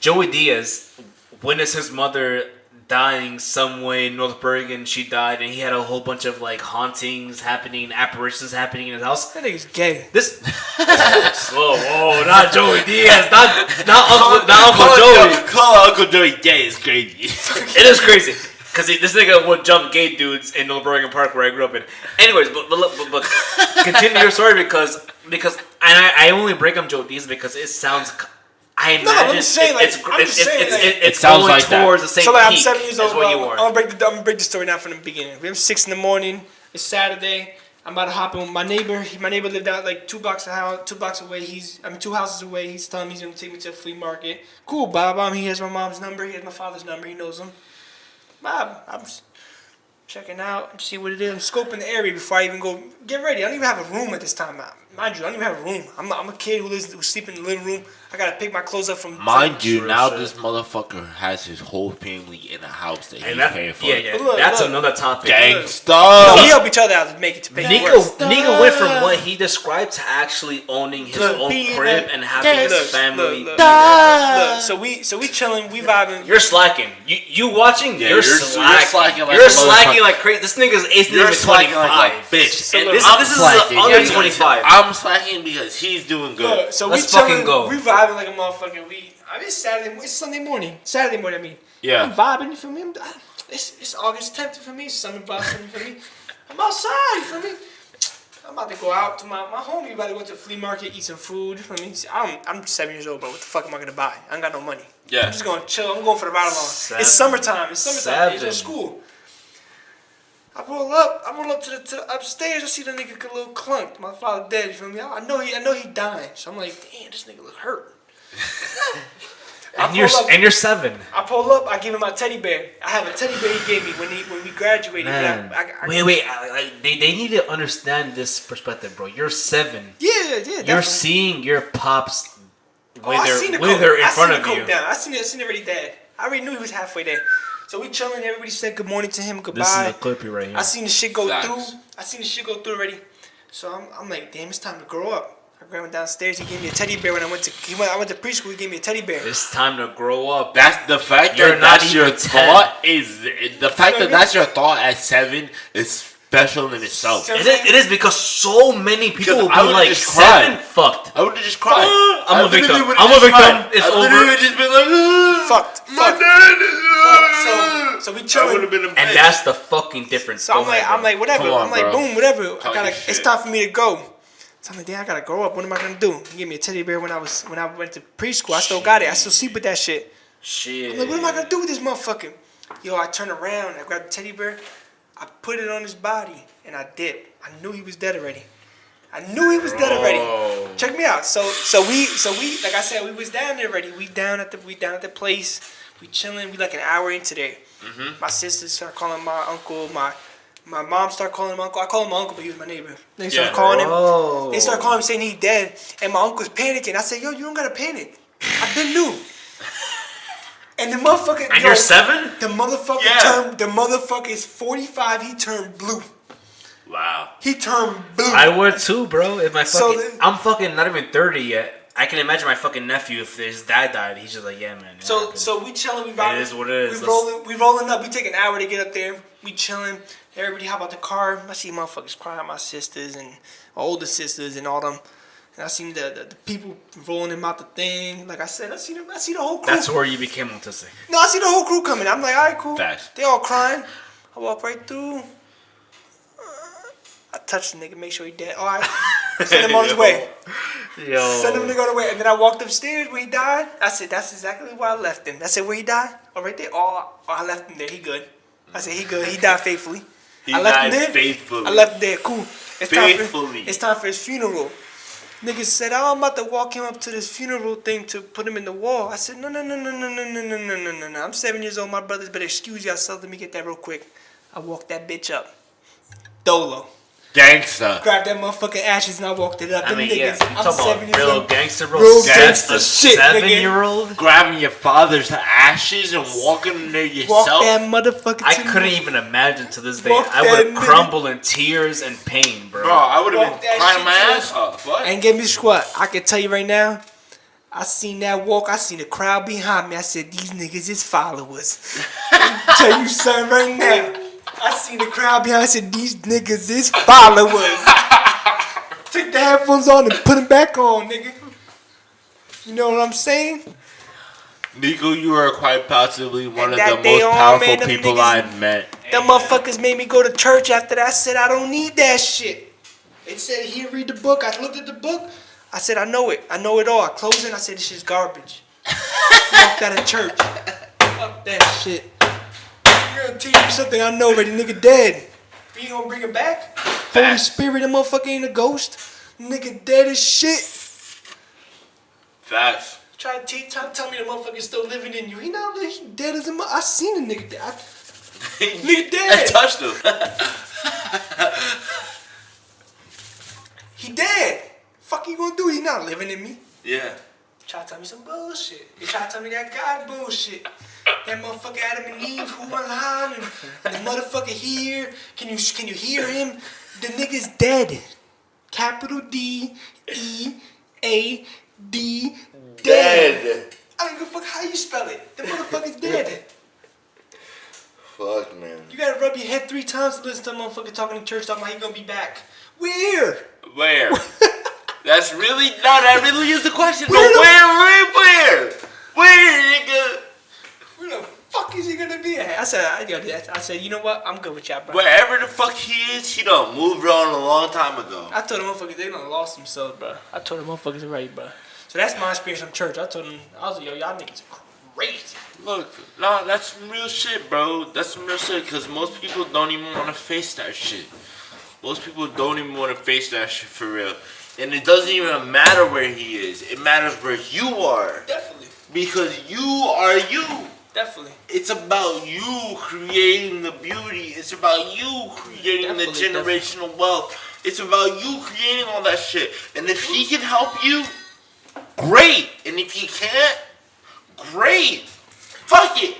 Speaker 3: Joey Diaz witnessed his mother dying some way in North Bergen. She died, and he had a whole bunch of like hauntings happening, apparitions happening in his house.
Speaker 1: That nigga's gay.
Speaker 3: This whoa, not Joey Diaz, not Uncle Joey.
Speaker 2: Call Uncle Joey gay is crazy.
Speaker 3: It is crazy. Because this nigga would jump gay dudes in North Bergen Park where I grew up in. Anyways, but continue your story because I only break up Joe Diaz because it sounds. I imagine
Speaker 1: I'm just saying, like,
Speaker 3: it
Speaker 2: sounds
Speaker 3: going
Speaker 2: like
Speaker 3: towards
Speaker 2: that.
Speaker 3: the same
Speaker 1: So like, I'm
Speaker 3: peak
Speaker 1: 7 years old.
Speaker 3: as what you were.
Speaker 1: I'm gonna break the story down from the beginning. We have 6 in the morning. It's Saturday. I'm about to hop in with my neighbor. My neighbor lived out like 2 blocks away. 2 houses away. He's telling me he's gonna take me to a flea market. Cool, Bob. He has my mom's number. He has my father's number. He knows them. Bob, I'm checking out, see what it is. I'm scoping the area before I even go get ready. I don't even have a room at this time. Mind you, I don't even have a room. I'm a kid who sleeps in the living room. I gotta pick my clothes up from.
Speaker 2: Mind you, now this motherfucker has his whole family in a house that he's paying for.
Speaker 3: Yeah.
Speaker 1: Look,
Speaker 3: That's another topic.
Speaker 2: Gangsta.
Speaker 1: We help each other out to make it.
Speaker 3: Nico went from what he described to actually owning his own crib and having his family.
Speaker 1: Look, so we chilling, we vibing.
Speaker 3: You're slacking. You watching?
Speaker 2: Yeah,
Speaker 3: you're slacking. You're slacking like crazy. This nigga's age
Speaker 2: You're
Speaker 3: even
Speaker 2: slacking
Speaker 3: 25.
Speaker 2: like a bitch.
Speaker 3: And
Speaker 2: And
Speaker 3: this
Speaker 2: I'm
Speaker 3: is
Speaker 2: slacking.
Speaker 3: under 25.
Speaker 2: I'm slacking because he's doing good.
Speaker 1: Look, so
Speaker 3: Let's
Speaker 1: we chilling,
Speaker 3: fucking go.
Speaker 1: We vibing like a motherfucker. It's Sunday morning. Saturday morning, I mean.
Speaker 2: Yeah.
Speaker 1: I'm vibing, you feel me? It's August 10th for me. Summer blossom for me. I'm outside, you feel me? I'm about to go out to my homie. About to go to the flea market, eat some food. I mean, I'm 7 years old, but what the fuck am I gonna buy? I ain't got no money.
Speaker 2: Yeah.
Speaker 1: I'm just gonna chill. I'm going for the ride along. It's summertime. It's in school. I roll up to the upstairs. I see the nigga a little clunked. My father dead. You feel me? I know he dying. So I'm like, damn, this nigga look hurt.
Speaker 3: And you're 7.
Speaker 1: I pull up. I give him my teddy bear. I have a teddy bear he gave me when we graduated.
Speaker 3: Man. Wait. They need to understand this perspective, bro. You're 7.
Speaker 1: Yeah. Definitely.
Speaker 3: You're seeing your pops
Speaker 1: I seen the
Speaker 3: wither
Speaker 1: coat.
Speaker 3: in front of you.
Speaker 1: Down. I seen it already dead. I already knew he was halfway there. So we chilling. Everybody said good morning to him. Goodbye.
Speaker 3: This is the clippy right here.
Speaker 1: I seen the shit go through. Already. So I'm like, damn, it's time to grow up. I grabbed him downstairs. He gave me a teddy bear when I went to preschool. He gave me a teddy bear.
Speaker 3: It's time to grow up.
Speaker 2: That's the fact
Speaker 3: You're
Speaker 2: that
Speaker 3: not
Speaker 2: that's your
Speaker 3: even 10.
Speaker 2: thought is the fact that that's your thought at 7 is special in itself.
Speaker 1: It
Speaker 3: is because so many people will
Speaker 2: I
Speaker 3: be
Speaker 2: would've
Speaker 3: like
Speaker 2: just cried.
Speaker 3: 7 fucked.
Speaker 2: I would have just cried.
Speaker 3: I'm a victim.
Speaker 2: literally would've
Speaker 3: I'm a
Speaker 2: just
Speaker 3: victim.
Speaker 2: cried.
Speaker 3: It's
Speaker 2: I
Speaker 3: over.
Speaker 2: literally would just been like,
Speaker 1: Fucked.
Speaker 2: my dad is
Speaker 1: So So we
Speaker 2: I
Speaker 1: chilling.
Speaker 2: would have been a bitch.
Speaker 3: And that's the fucking difference.
Speaker 1: So I'm like, whatever.
Speaker 2: Come on,
Speaker 1: I'm like,
Speaker 2: bro.
Speaker 1: boom, whatever.
Speaker 2: Talk your
Speaker 1: It's
Speaker 2: shit.
Speaker 1: time for me to go. So I'm like, damn, I gotta grow up. What am I gonna do? He gave me a teddy bear when I went to preschool. I still got it. I still sleep with that shit.
Speaker 3: Shit.
Speaker 1: I'm like, what am I gonna do with this motherfucker? Yo, I turned around. I grabbed the teddy bear. I put it on his body and I dipped. I knew he was dead already. Check me out. So we like I said, we was down there already. We down at the place. We chilling. We like an hour into there.
Speaker 2: Mm-hmm.
Speaker 1: My sisters start calling my uncle. My mom started calling him uncle. I call him uncle, but he was my neighbor. They started calling him. They started calling him saying he's dead. And my uncle's panicking. I said, yo, you don't gotta panic. I've been new. And the motherfucker.
Speaker 3: And you're 7?
Speaker 1: The motherfucker the motherfucker is 45. He turned blue.
Speaker 2: Wow.
Speaker 1: He turned blue.
Speaker 3: I would too, bro. If my fucking,
Speaker 1: So
Speaker 3: I'm fucking not even 30 yet. I can imagine my fucking nephew if his dad died. He's just like, yeah, man.
Speaker 1: So we chilling. We vibing.
Speaker 3: It is what it is.
Speaker 1: We rolling up. We take an hour to get up there. We chilling. Everybody hop out the car. I see motherfuckers crying. My sisters and my older sisters and all them. And I seen the people rolling them out the thing. Like I said, I see the whole crew.
Speaker 3: That's where you became autistic.
Speaker 1: No, I see the whole crew coming. I'm like, all right, cool.
Speaker 2: Facts.
Speaker 1: They all crying. I walk right through. I touch the nigga, make sure he dead. All right. Send him on his way.
Speaker 3: Yo.
Speaker 1: Send him to go away. And then I walked upstairs where he died. I said, that's exactly where I left him. I said, where he died? Oh, right there. Oh, I left him there. He good. I said, he good. He died faithfully. I left him there.
Speaker 2: Faithfully.
Speaker 1: I left him there. Cool.
Speaker 2: Faithfully.
Speaker 1: It's time for his funeral. Niggas said, oh, I'm about to walk him up to this funeral thing to put him in the wall. I said, no. I'm 7 years old. My brothers better excuse yourself. Let me get that real quick. I walked that bitch up. Dolo.
Speaker 2: Gangsta.
Speaker 1: Grabbed that motherfucking ashes and I walked it up.
Speaker 3: I mean,
Speaker 1: Them
Speaker 3: yeah.
Speaker 1: niggas,
Speaker 3: You
Speaker 1: I'm
Speaker 3: talking
Speaker 1: 7
Speaker 3: about
Speaker 1: years
Speaker 3: real
Speaker 1: old.
Speaker 3: gangster, bro?
Speaker 1: Real
Speaker 3: That's
Speaker 1: gangsta
Speaker 3: a
Speaker 1: shit, nigga.
Speaker 3: 7-year-old?
Speaker 2: Grabbing your father's ashes and walking there yourself.
Speaker 1: Walk that motherfucker
Speaker 3: I
Speaker 1: to me.
Speaker 3: couldn't even imagine to this day.
Speaker 1: Walk
Speaker 3: I would
Speaker 1: that
Speaker 3: have
Speaker 1: nigga.
Speaker 3: crumbled in tears and pain, bro.
Speaker 2: Bro, I would have
Speaker 1: Walk
Speaker 2: been
Speaker 1: that
Speaker 2: crying
Speaker 1: shit
Speaker 2: my
Speaker 1: to
Speaker 2: ass off. What?
Speaker 1: Ain't get me squat. I can tell you right now, I seen that walk. I seen the crowd behind me. I said, these niggas is followers. I tell you something right now. I seen the crowd behind. I said, these niggas is followers. Take the headphones on and put them back on, nigga. You know what I'm saying?
Speaker 2: Nico, you are quite possibly one of
Speaker 1: that
Speaker 2: the
Speaker 1: day
Speaker 2: most
Speaker 1: on,
Speaker 2: powerful
Speaker 1: man, them
Speaker 2: people
Speaker 1: niggas-
Speaker 2: I've met.
Speaker 1: Them motherfuckers made me go to church after that. I said, I don't need that shit. It said, here, read the book. I looked at the book. I said, I know it. I know it all. I closed it and I said, this shit's garbage. Walked out of church. Fuck that shit. I'm gonna tell you something I know already. Nigga dead. You gonna bring it back? Holy Spirit, that motherfucker ain't a ghost. Nigga dead as shit.
Speaker 2: Facts.
Speaker 1: Try to tell me the motherfucker's still living in you. He not he dead as a mother. I seen the nigga dead. Nigga
Speaker 2: I
Speaker 1: dead.
Speaker 2: touched him.
Speaker 1: He dead. Fuck you gonna do? He not living in me.
Speaker 2: Yeah.
Speaker 1: Try to tell me some bullshit. You try to tell me that God bullshit. That motherfucker Adam and Eve who online and the motherfucker here. Can you hear him? The nigga's dead. Capital D E A D dead. I don't give a fuck how you spell it. The motherfucker's dead.
Speaker 2: Fuck, man.
Speaker 1: You gotta rub your head 3 times to listen to a motherfucker talking in church talking about he gonna be back. Where?
Speaker 2: Where? That's really that really is the question.
Speaker 1: Where
Speaker 2: But
Speaker 1: the-
Speaker 2: where, nigga?
Speaker 1: Where the fuck is he gonna be at? I said, you know what? I'm good with y'all, bro.
Speaker 2: Wherever the fuck he is, he done moved on a long time ago.
Speaker 1: I told the motherfuckers they done lost themselves, bro. I told the motherfuckers already, bro. So that's my experience from church. I told them, I was like, yo, y'all niggas are crazy.
Speaker 2: Look, no, that's some real shit, bro. That's some real shit, because most people don't even want to face that shit. Most people don't even want to face that shit for real. And it doesn't even matter where he is. It matters where you are.
Speaker 1: Definitely.
Speaker 2: Because you are you.
Speaker 1: Definitely.
Speaker 2: It's about you creating the beauty. It's about you creating the generational wealth. It's about you creating all that shit. And if he can help you, great. And if he can't, great. Fuck it.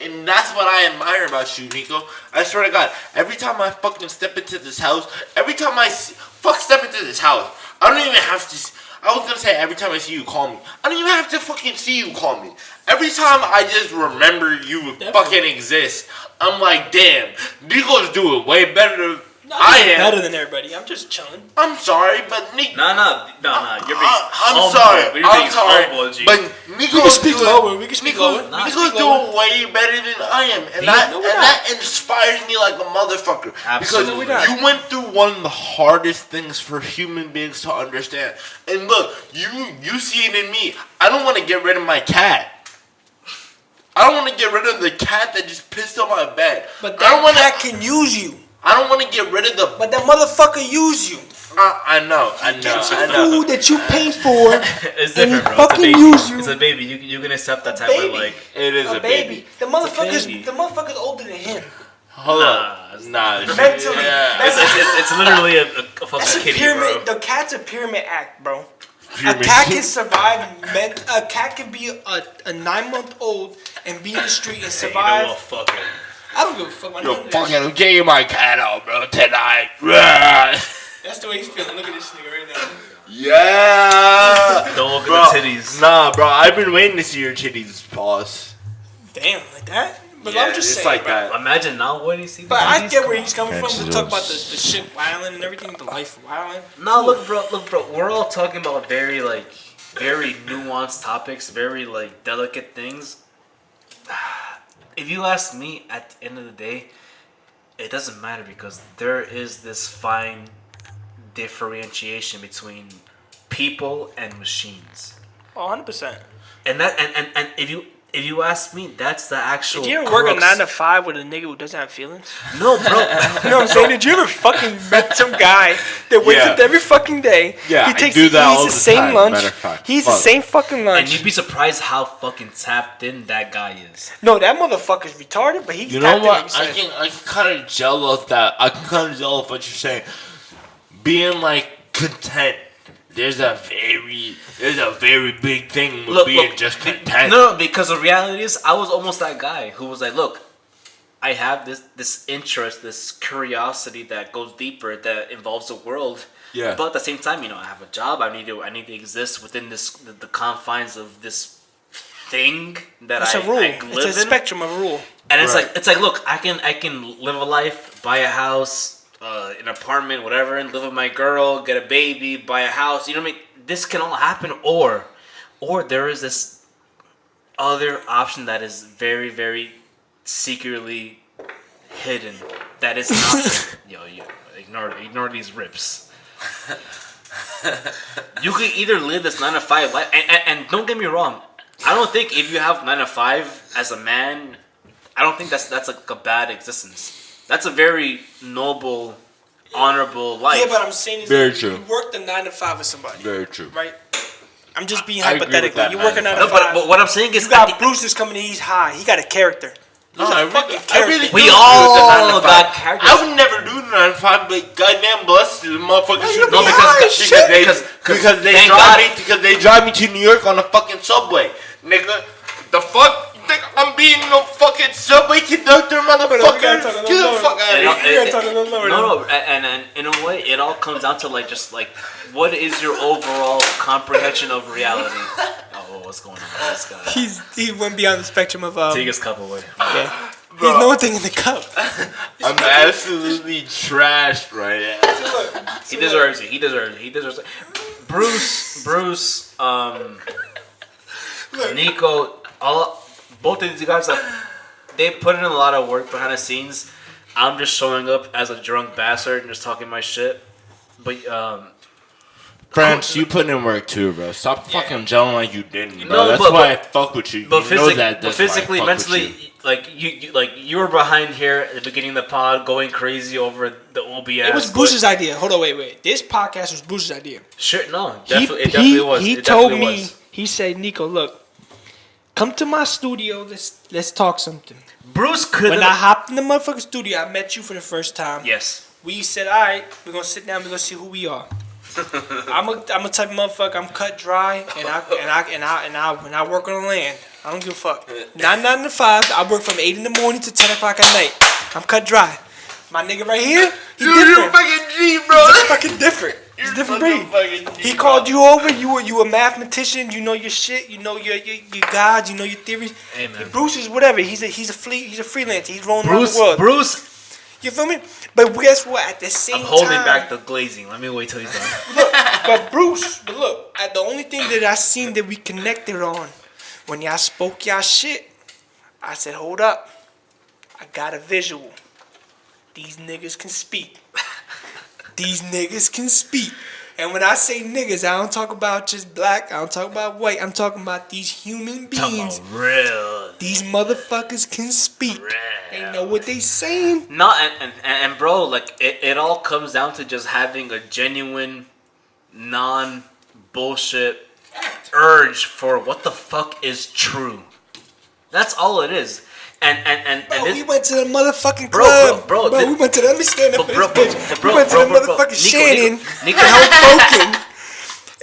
Speaker 2: And that's what I admire about you, Nico. I swear to God, every time I fucking step into this house, every time I step into this house, I don't even have to. I was gonna say every time I see you, call me. I don't even have to fucking see you, call me. Every time I just remember you fucking exist, I'm like, damn, Nico's doing way better I am
Speaker 1: better than everybody. I'm just chilling.
Speaker 2: I'm sorry, but Nick.
Speaker 3: No. You're being
Speaker 2: I'm sorry. I'm sorry, but
Speaker 1: We can speak lower. We can speak lower.
Speaker 2: Nico's doing way better than I am, and that inspires me like a motherfucker.
Speaker 3: Absolutely.
Speaker 2: Because you went through one of the hardest things for human beings to understand. And look, you see it in me. I don't want to get rid of my cat. I don't want to get rid of the cat that just pissed on my bed.
Speaker 1: But that cat can use you.
Speaker 2: I don't want to get rid of the.
Speaker 1: But that motherfucker use you.
Speaker 2: I know.
Speaker 1: Food that you pay for.
Speaker 3: It's different, bro.
Speaker 1: Fucking use you.
Speaker 3: It's a baby. You can accept that type of like.
Speaker 2: It is a baby.
Speaker 1: The motherfucker's older than him.
Speaker 2: Hold on. Nah.
Speaker 1: Mentally.
Speaker 2: Yeah.
Speaker 3: It's literally a fucking
Speaker 1: That's a
Speaker 3: kitty,
Speaker 1: pyramid.
Speaker 3: bro.
Speaker 1: The cat's a pyramid act, bro.
Speaker 2: Pyramid.
Speaker 1: A cat can survive. A cat can be a 9-month-old and be in the street and survive.
Speaker 3: You know what? Fuck it.
Speaker 1: I don't give a fuck.
Speaker 2: Yo, fucking get my cat out, bro, tonight.
Speaker 1: That's the way he's feeling. Look at this nigga right now.
Speaker 2: Yeah.
Speaker 3: Don't look at the titties.
Speaker 2: Nah, bro, I've been waiting to see your titties, pause.
Speaker 1: Damn, like that? But
Speaker 2: Yeah,
Speaker 1: I'm just
Speaker 2: it's
Speaker 1: saying,
Speaker 2: like
Speaker 1: bro.
Speaker 2: that.
Speaker 3: Imagine now when you see the
Speaker 1: But I
Speaker 3: titties.
Speaker 1: get where he's coming from to
Speaker 2: That's
Speaker 1: talk about the shit wilding and everything, the life of wilding.
Speaker 3: No, look, bro. We're all talking about very nuanced topics, very like delicate things. If you ask me, at the end of the day, it doesn't matter because there is this fine differentiation between people and machines.
Speaker 1: Oh, 100%.
Speaker 3: And that and if you ask me, that's the actual.
Speaker 1: Did you ever work a
Speaker 3: crux.
Speaker 1: 9 to 5 with a nigga who doesn't have feelings?
Speaker 3: No, bro.
Speaker 1: You know what I'm saying? Did you ever fucking met some guy that wakes
Speaker 2: Yeah.
Speaker 1: up every fucking day?
Speaker 2: Yeah,
Speaker 1: he
Speaker 2: I
Speaker 1: takes
Speaker 2: do that
Speaker 1: he eats
Speaker 2: all
Speaker 1: the
Speaker 2: the
Speaker 1: same
Speaker 2: time,
Speaker 1: lunch.
Speaker 2: matter of fact.
Speaker 1: He eats the
Speaker 2: Fuck.
Speaker 1: same fucking
Speaker 3: And
Speaker 1: lunch.
Speaker 3: you'd be surprised how fucking tapped in that guy is.
Speaker 1: No, that motherfucker's retarded, but he's
Speaker 2: You know
Speaker 1: tapped in,
Speaker 2: what?
Speaker 1: like
Speaker 2: I
Speaker 1: you said.
Speaker 2: can kind of jealous that. I can kind of jealous what you're saying. Being like content. There's a very big thing with being just content.
Speaker 3: No, because the reality is, I was almost that guy who was like, look, I have this interest, this curiosity that goes deeper, that involves the world.
Speaker 2: Yeah.
Speaker 3: But at the same time, I have a job. I need to exist within the confines of this thing that
Speaker 1: It's
Speaker 3: I
Speaker 1: a rule.
Speaker 3: I live
Speaker 1: It's a
Speaker 3: in.
Speaker 1: spectrum of rule.
Speaker 3: And it's
Speaker 2: Right.
Speaker 3: like look, I can live a life, buy a house, an apartment, whatever, and live with my girl, get a baby, buy a house. You know what I mean? This can all happen, or there is this other option that is very, very secretly hidden. That is not. yo, ignore these rips. You could either live this 9 to 5 life, and don't get me wrong. I don't think if you have 9 to 5 as a man, I don't think that's like a bad existence. That's a very noble, honorable life.
Speaker 1: Yeah, but I'm saying is
Speaker 2: Very
Speaker 1: that
Speaker 2: true.
Speaker 1: you worked a 9 to 5 with somebody.
Speaker 2: Very true.
Speaker 1: Right? I'm just being
Speaker 2: I agree with
Speaker 1: hypothetical.
Speaker 2: that
Speaker 1: You work a 9 to
Speaker 3: No,
Speaker 1: 5.
Speaker 3: but what I'm saying is,
Speaker 1: You got Bruce is coming in, he's high. He got a character.
Speaker 2: No,
Speaker 1: He's a
Speaker 2: I
Speaker 1: fucking
Speaker 2: really
Speaker 1: character.
Speaker 3: we
Speaker 2: do
Speaker 3: all
Speaker 2: the 9 to 5.
Speaker 3: got characters.
Speaker 2: I would never do the 9 to 5, but goddamn blessed the motherfuckers should
Speaker 3: No,
Speaker 2: be
Speaker 3: because-
Speaker 2: high as shit.
Speaker 3: because
Speaker 2: they
Speaker 3: thank
Speaker 2: drive
Speaker 3: God.
Speaker 2: me because they drive me to New York on a fucking subway, nigga. The fuck? Think I'm being no fucking subway conductor, motherfucker? Get the fuck out of here.
Speaker 1: You gotta talk a little lower.
Speaker 3: No, and in a way, it all comes down to like just like, what is your overall comprehension of reality? Oh, what's going on with this guy?
Speaker 1: He went beyond the spectrum of
Speaker 3: Take his cup away.
Speaker 1: yeah. He's no thing in the cup.
Speaker 2: I'm absolutely trashed right now.
Speaker 3: He deserves it. He deserves it. Bruce, Nico, both of these guys, they put in a lot of work behind the scenes. I'm just showing up as a drunk bastard and just talking my shit. But
Speaker 2: France, you put in work too, bro. Stop fucking gelling like you didn't, bro.
Speaker 3: No,
Speaker 2: that's
Speaker 3: but-
Speaker 2: why I fuck with you.
Speaker 3: But,
Speaker 2: You know that. That's why I
Speaker 3: physically,
Speaker 2: fuck with
Speaker 3: mentally,
Speaker 2: you.
Speaker 3: you were behind here at the beginning of the pod, going crazy over the OBS.
Speaker 1: It was Bruce's idea. Hold on, wait. This podcast was Bruce's idea.
Speaker 3: Sure, no, it
Speaker 1: He
Speaker 3: definitely was.
Speaker 1: He
Speaker 3: It
Speaker 1: told
Speaker 3: definitely
Speaker 1: me.
Speaker 3: was.
Speaker 1: He said, "Nico, look, come to my studio. Let's talk something."
Speaker 3: Bruce could
Speaker 1: When I
Speaker 3: have.
Speaker 1: hopped in the motherfucking studio, I met you for the first time.
Speaker 3: Yes.
Speaker 1: We said, all right, we're gonna sit down. We're gonna see who we are. I'm a type of motherfucker. I'm cut dry, and I work on the land. I don't give a fuck. 9 to 5. I work from 8 in the morning to 10 o'clock at night. I'm cut dry. My nigga right here, he
Speaker 2: You're
Speaker 1: different.
Speaker 2: fucking G, bro.
Speaker 1: He's fucking different. He's a different breed. He called you over. You a mathematician. You know your shit. You know your gods. You know your theories.
Speaker 3: Hey, man.
Speaker 1: Bruce is whatever. He's a freelancer. He's rolling around the world.
Speaker 3: Bruce
Speaker 1: You feel me? But guess what? At the same
Speaker 3: I'm holding
Speaker 1: time,
Speaker 3: back the glazing. Let me wait till he's done.
Speaker 1: look, but Bruce, but look, the only thing that I seen that we connected on when y'all spoke y'all shit, I said, hold up, I got a visual. These niggas can speak. These niggas can speak. And when I say niggas, I don't talk about just black. I don't talk about white. I'm talking about these human beings.
Speaker 3: Real.
Speaker 1: These motherfuckers can speak.
Speaker 3: Real.
Speaker 1: They know what they saying.
Speaker 3: No, and bro, like it all comes down to just having a genuine, non-bullshit urge for what the fuck is true. That's all it is. And
Speaker 1: We went to the motherfucking
Speaker 3: Bro,
Speaker 1: club.
Speaker 3: bro,
Speaker 1: we went to the, let me stand up for
Speaker 3: bro,
Speaker 1: this
Speaker 3: bro,
Speaker 1: bitch.
Speaker 3: bro,
Speaker 1: We went to
Speaker 3: bro,
Speaker 1: the
Speaker 3: bro, bro.
Speaker 1: motherfucking
Speaker 3: Nico,
Speaker 1: Shannon.
Speaker 3: Nico.
Speaker 1: And Hoboken.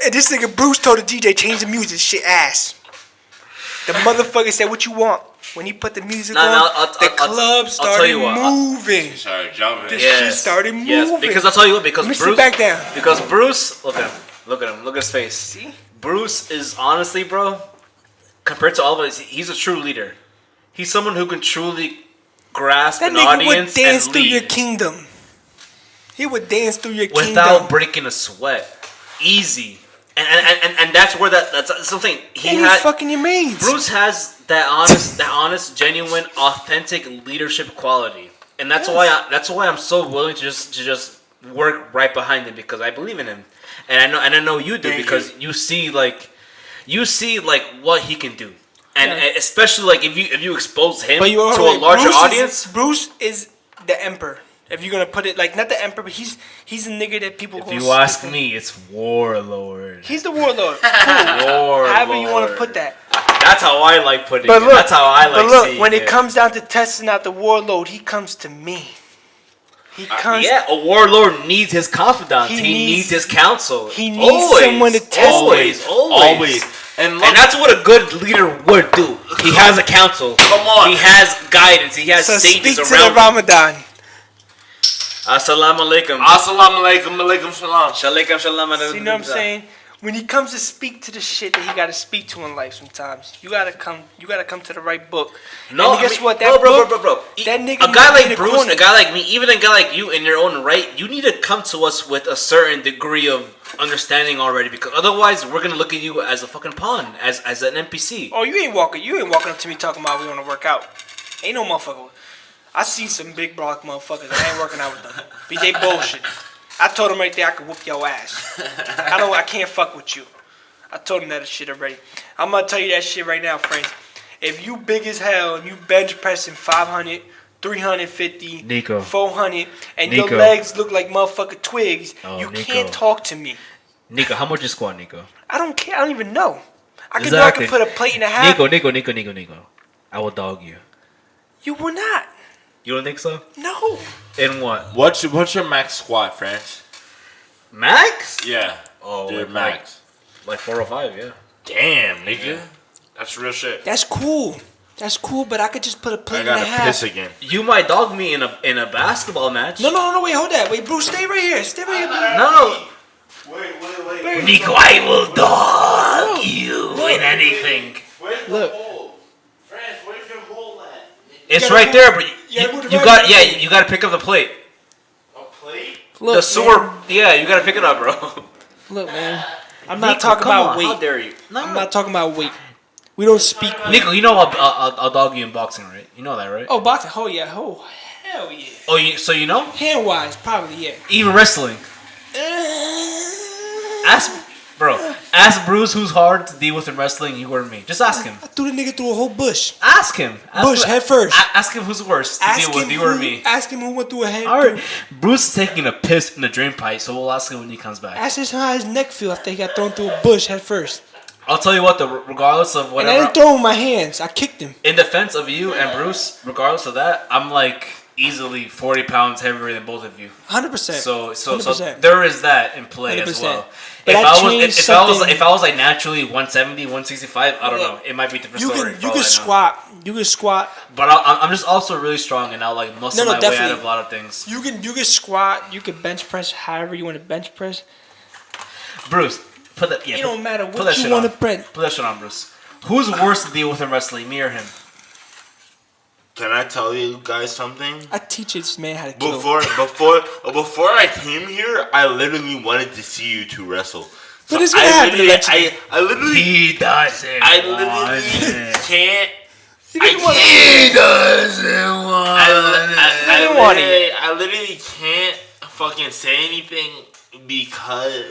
Speaker 1: And this nigga Bruce told the DJ, change the music, shit ass. The motherfucker said, what you want? When he put the music on, the club started moving.
Speaker 2: Sorry, jumping.
Speaker 1: This shit started moving.
Speaker 3: Yes, because I'll tell you what, because
Speaker 1: Let me
Speaker 3: Bruce,
Speaker 1: sit back down.
Speaker 3: Because Bruce, look at him, look at his face.
Speaker 1: See?
Speaker 3: Bruce is honestly, bro, compared to all of us, he's a true leader. He's someone who can truly grasp
Speaker 1: That
Speaker 3: an
Speaker 1: nigga
Speaker 3: audience
Speaker 1: would dance
Speaker 3: and
Speaker 1: through your
Speaker 3: lead
Speaker 1: kingdom. He would dance through your
Speaker 3: without
Speaker 1: kingdom.
Speaker 3: breaking a sweat, easy. And that's where that's something he
Speaker 1: And
Speaker 3: had.
Speaker 1: he's fucking your maids.
Speaker 3: Bruce has that honest, genuine, authentic leadership quality, and that's why I'm so willing to just work right behind him because I believe in him, and I know you do because you see like what he can do, and especially like if you expose him to a larger audience.
Speaker 1: Bruce is the emperor. If you're gonna put it like not the emperor, but he's a nigga that people.
Speaker 3: If you ask me, it's warlord.
Speaker 1: He's the warlord. Cool.
Speaker 3: Warlord.
Speaker 1: However you want to put that.
Speaker 3: That's how I like putting
Speaker 1: But
Speaker 3: it.
Speaker 1: look,
Speaker 3: That's how I like
Speaker 1: but look,
Speaker 3: seeing
Speaker 1: when
Speaker 3: it
Speaker 1: it comes down to testing out the warlord, he comes to me. He comes.
Speaker 3: Yeah, a warlord needs his confidants.
Speaker 1: He
Speaker 3: He
Speaker 1: needs-
Speaker 3: needs his counsel.
Speaker 1: he needs someone to test him.
Speaker 3: Always. And that's what a good leader would do. He has a counsel.
Speaker 2: Come on.
Speaker 3: He has guidance. He has
Speaker 1: So
Speaker 3: sages
Speaker 1: speak to
Speaker 3: around
Speaker 1: the
Speaker 3: him.
Speaker 1: Ramadan.
Speaker 3: Assalamu alaikum.
Speaker 2: Assalamu alaikum, alaikum salam.
Speaker 3: Shalaikum shalom.
Speaker 1: See, you know what I'm saying? When he comes to speak to the shit that he got to speak to in life, sometimes you gotta come to the right book.
Speaker 3: No,
Speaker 1: and guess what? That
Speaker 3: bro.
Speaker 1: That nigga
Speaker 3: A guy
Speaker 1: might be in
Speaker 3: like
Speaker 1: the
Speaker 3: Bruce,
Speaker 1: corner.
Speaker 3: a guy like me, even a guy like you, in your own right, you need to come to us with a certain degree of understanding already, because otherwise we're gonna look at you as a fucking pawn, as an NPC.
Speaker 1: Oh, you ain't walking up to me talking about we want to work out. Ain't no motherfucker. I see some big block motherfuckers. I ain't working out with them. BJ bullshit. I told him right there I could whoop your ass. I can't fuck with you. I told him that shit already. I'm gonna tell you that shit right now, friends. If you big as hell and you bench pressing 500, 350,
Speaker 3: Nico.
Speaker 1: 400, and
Speaker 3: Nico.
Speaker 1: your legs look like motherfucking twigs,
Speaker 3: Oh,
Speaker 1: you
Speaker 3: Nico.
Speaker 1: can't talk to me.
Speaker 3: Nico, how much you squat, Nico?
Speaker 1: I don't care. I don't even know. I can
Speaker 3: Exactly.
Speaker 1: put a plate and a half.
Speaker 3: Nico. I will dog you.
Speaker 1: You will not.
Speaker 3: You don't think so?
Speaker 1: No.
Speaker 3: In what?
Speaker 2: What's your max squat, France?
Speaker 3: Max?
Speaker 2: Yeah.
Speaker 3: Oh,
Speaker 2: Dude,
Speaker 3: like
Speaker 2: max.
Speaker 3: Like 405, yeah.
Speaker 2: Damn, nigga. That's real shit.
Speaker 1: That's cool. That's cool, but I could just put a plate
Speaker 2: I
Speaker 1: and a
Speaker 2: gotta
Speaker 1: half.
Speaker 2: piss again.
Speaker 3: You might dog me in a basketball match.
Speaker 1: No, wait, hold that. Wait, Bruce, stay right here. Stay right here, Bruce.
Speaker 3: No.
Speaker 2: Wait.
Speaker 3: Nico, I will dog you in anything.
Speaker 2: Where's
Speaker 1: Look.
Speaker 2: the hole? France, where's your hole at?
Speaker 3: It's
Speaker 1: gotta
Speaker 3: right
Speaker 1: move-
Speaker 3: there, but
Speaker 1: you gotta move the
Speaker 3: you
Speaker 1: right
Speaker 3: got
Speaker 1: way.
Speaker 3: you gotta pick up the plate.
Speaker 2: A plate?
Speaker 1: Look,
Speaker 3: The sewer,
Speaker 1: man.
Speaker 3: yeah, you gotta pick it up, bro.
Speaker 1: Look, man. I'm not
Speaker 3: Nico,
Speaker 1: talking
Speaker 3: come
Speaker 1: about
Speaker 3: on,
Speaker 1: weight.
Speaker 3: How dare you? No,
Speaker 1: I'm not talking about weight. We don't speak weight.
Speaker 3: Nico, you know I'll dog you in boxing, right? You know that, right?
Speaker 1: Oh, boxing. Oh, yeah. Oh, hell yeah.
Speaker 3: Oh, so you know?
Speaker 1: Hand-wise, probably, yeah.
Speaker 3: Even wrestling. Ask Bruce who's hard to deal with in wrestling, you or me. Just ask him.
Speaker 1: I threw the nigga through a whole bush.
Speaker 3: Ask him.
Speaker 1: Bush head first.
Speaker 3: Ask him who's worse to deal with, you or me.
Speaker 1: Ask him who went through a head.
Speaker 3: Alright, Bruce is taking a piss in the drain pipe, so we'll ask him when he comes back.
Speaker 1: Ask him how his neck feel after he got thrown through a bush head first.
Speaker 3: I'll tell you what, though, regardless of
Speaker 1: And I
Speaker 3: whatever.
Speaker 1: didn't throw him with my hands. I kicked him.
Speaker 3: In defense of you and Bruce, regardless of that, I'm like easily 40 pounds heavier than both of you.
Speaker 1: 100%.
Speaker 3: So
Speaker 1: 100%.
Speaker 3: there is that in play as
Speaker 1: 100%.
Speaker 3: well.
Speaker 1: But
Speaker 3: If I was like naturally 170, 165, I don't know. It might be a different
Speaker 1: You
Speaker 3: story.
Speaker 1: can
Speaker 3: for all I know.
Speaker 1: squat. You can squat.
Speaker 3: But I'm just also really strong, and I'll like muscle my way out
Speaker 1: definitely.
Speaker 3: of a lot of things.
Speaker 1: You can squat. You can bench press. However you want to bench press.
Speaker 3: Bruce, put that. Yeah,
Speaker 1: It don't matter
Speaker 3: put that
Speaker 1: what you
Speaker 3: shit
Speaker 1: want
Speaker 3: on.
Speaker 1: to print.
Speaker 3: Put that shit on, Bruce. Who's worse to deal with in wrestling, me or him?
Speaker 2: Can I tell you guys something?
Speaker 1: I teach this man how to kill.
Speaker 2: Before I came here, I literally wanted to see you two wrestle.
Speaker 1: But it's gonna happen eventually.
Speaker 2: I literally.
Speaker 3: He doesn't.
Speaker 2: I literally can't.
Speaker 3: He doesn't want it.
Speaker 2: I literally can't fucking say anything because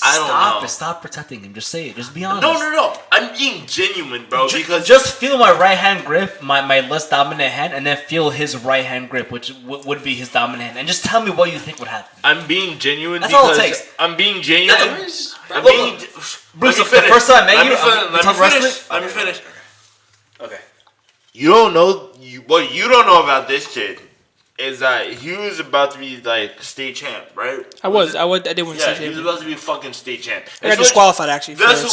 Speaker 2: I don't know.
Speaker 3: Stop protecting him. Just say it. Just be honest.
Speaker 2: No. I'm being genuine, bro. Because
Speaker 3: just feel my right hand grip, my less dominant hand, and then feel his right hand grip, which would be his dominant hand, and just tell me what you think would happen.
Speaker 2: I'm being genuine.
Speaker 3: That's
Speaker 2: because
Speaker 3: all it takes.
Speaker 2: I'm being genuine.
Speaker 3: Bruce, the first time I met you,
Speaker 2: let me finish.
Speaker 3: Okay.
Speaker 2: You don't know what you don't know about this kid is that he was about to be like state champ, right?
Speaker 1: I did win
Speaker 2: Yeah,
Speaker 1: state
Speaker 2: he was
Speaker 1: champion.
Speaker 2: about to be fucking state champ.
Speaker 1: I got disqualified actually.
Speaker 2: That's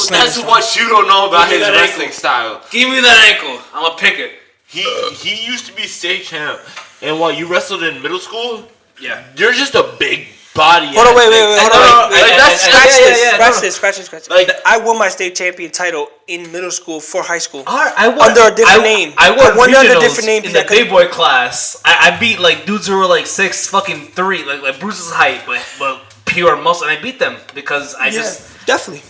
Speaker 2: what you don't know about his wrestling style.
Speaker 3: Give me that ankle. I'm gonna pick it.
Speaker 2: He used to be state champ, and while you wrestled in middle school,
Speaker 3: Yeah.
Speaker 2: you're just a big body.
Speaker 1: Hold on, wait. Scratch this.
Speaker 2: Like,
Speaker 1: I won my state champion title in middle school for high school.
Speaker 3: I won
Speaker 1: under a different name.
Speaker 3: I won
Speaker 1: under a
Speaker 3: regionals
Speaker 1: different name
Speaker 3: in the big boy class. I beat like dudes who were like 6'3", like Bruce's height, but pure muscle, and I beat them because I just
Speaker 1: definitely.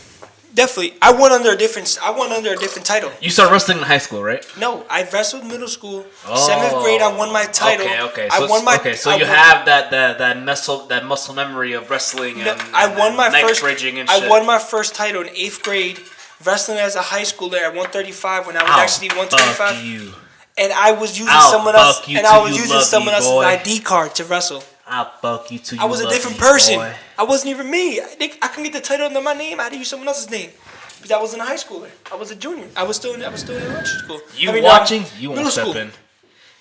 Speaker 1: I won under a different title.
Speaker 3: You started wrestling in high school, right?
Speaker 1: No, I wrestled middle school. 7th grade, I won my title.
Speaker 3: Okay.
Speaker 1: So
Speaker 3: you have that muscle memory of wrestling and
Speaker 1: I won my
Speaker 3: neck
Speaker 1: first.
Speaker 3: bridging and shit.
Speaker 1: I won my first title in 8th grade, wrestling as a high schooler at 135 when I was actually 125.
Speaker 3: Fuck you.
Speaker 1: And I was using someone else. And I was using someone else's ID card to wrestle.
Speaker 3: I'll fuck you too.
Speaker 1: I was a different person. I wasn't even me. I couldn't get the title under my name. I had to use someone else's name. Because I wasn't a high schooler. I was a junior. I was still in elementary school.
Speaker 3: You won't step in.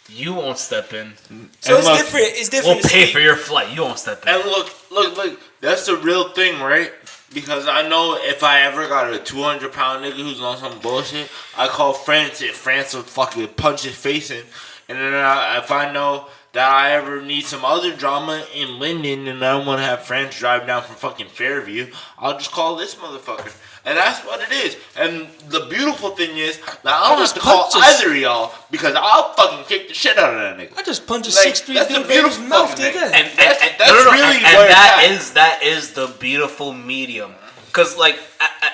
Speaker 3: You won't step in.
Speaker 1: So it's different. It's different.
Speaker 3: We'll pay for your flight. You won't step in.
Speaker 2: And look. That's the real thing, right? Because I know if I ever got a 200-pound nigga who's on some bullshit, I call France and France will fucking punch his face in. And then if I know that I ever need some other drama in Linden and I don't want to have France drive down from fucking Fairview, I'll just call this motherfucker. And that's what it is. And the beautiful thing is that I don't have to call either of y'all because I'll fucking kick the shit out of that nigga.
Speaker 1: I just punched a 6'3" dude in his mouth the other day.
Speaker 3: And that is the beautiful medium. Because like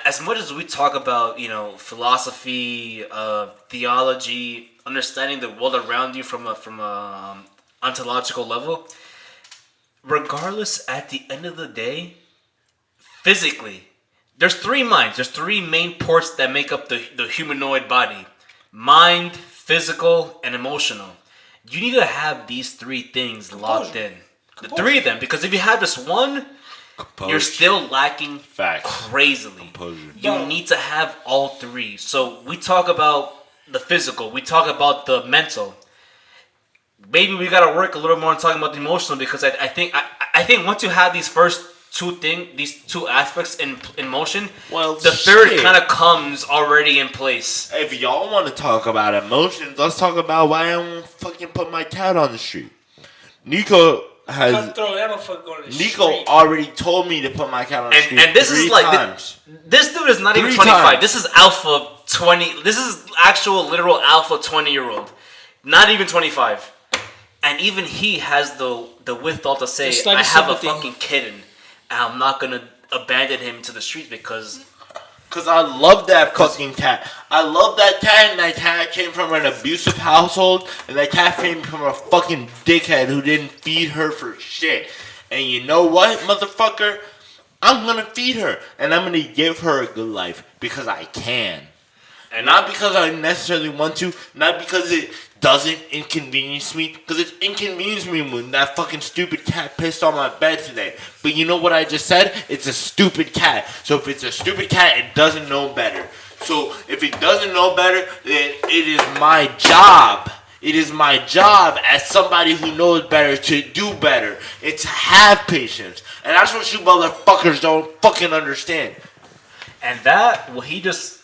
Speaker 3: as much as we talk about, philosophy, theology, understanding the world around you from a ontological level, regardless, at the end of the day, physically, there's three minds. There's three main ports that make up the humanoid body: mind, physical, and emotional. You need to have these three things locked in. The three of them, because if you have just one, you're still lacking crazily. You need to have all three. So we talk about the physical. We talk about the mental. Maybe we gotta work a little more on talking about the emotional, because I think once you have these first these two aspects in motion, the third kind of comes already in place.
Speaker 2: If y'all want to talk about emotions, let's talk about why I don't fucking put my cat on the street. Nico already told me to put my cat on the street.
Speaker 3: And this is like
Speaker 2: times.
Speaker 3: This dude is not even 25. This is alpha 20. This is actual literal alpha 20-year-old. Not even 25. And even he has the withal to say, I have a fucking kitten, and I'm not gonna abandon him to the streets because
Speaker 2: I love that fucking cat. I love that cat, and that cat came from an abusive household, and that cat came from a fucking dickhead who didn't feed her for shit. And you know what, motherfucker? I'm gonna feed her, and I'm gonna give her a good life because I can. And not because I necessarily want to, not because it doesn't inconvenience me, because it inconvenienced me when that fucking stupid cat pissed on my bed today. But you know what I just said? It's a stupid cat. So if it's a stupid cat, it doesn't know better. So if it doesn't know better, then it is my job. It is my job as somebody who knows better to do better. It's to have patience. And that's what you motherfuckers don't fucking understand.
Speaker 3: And that, what he just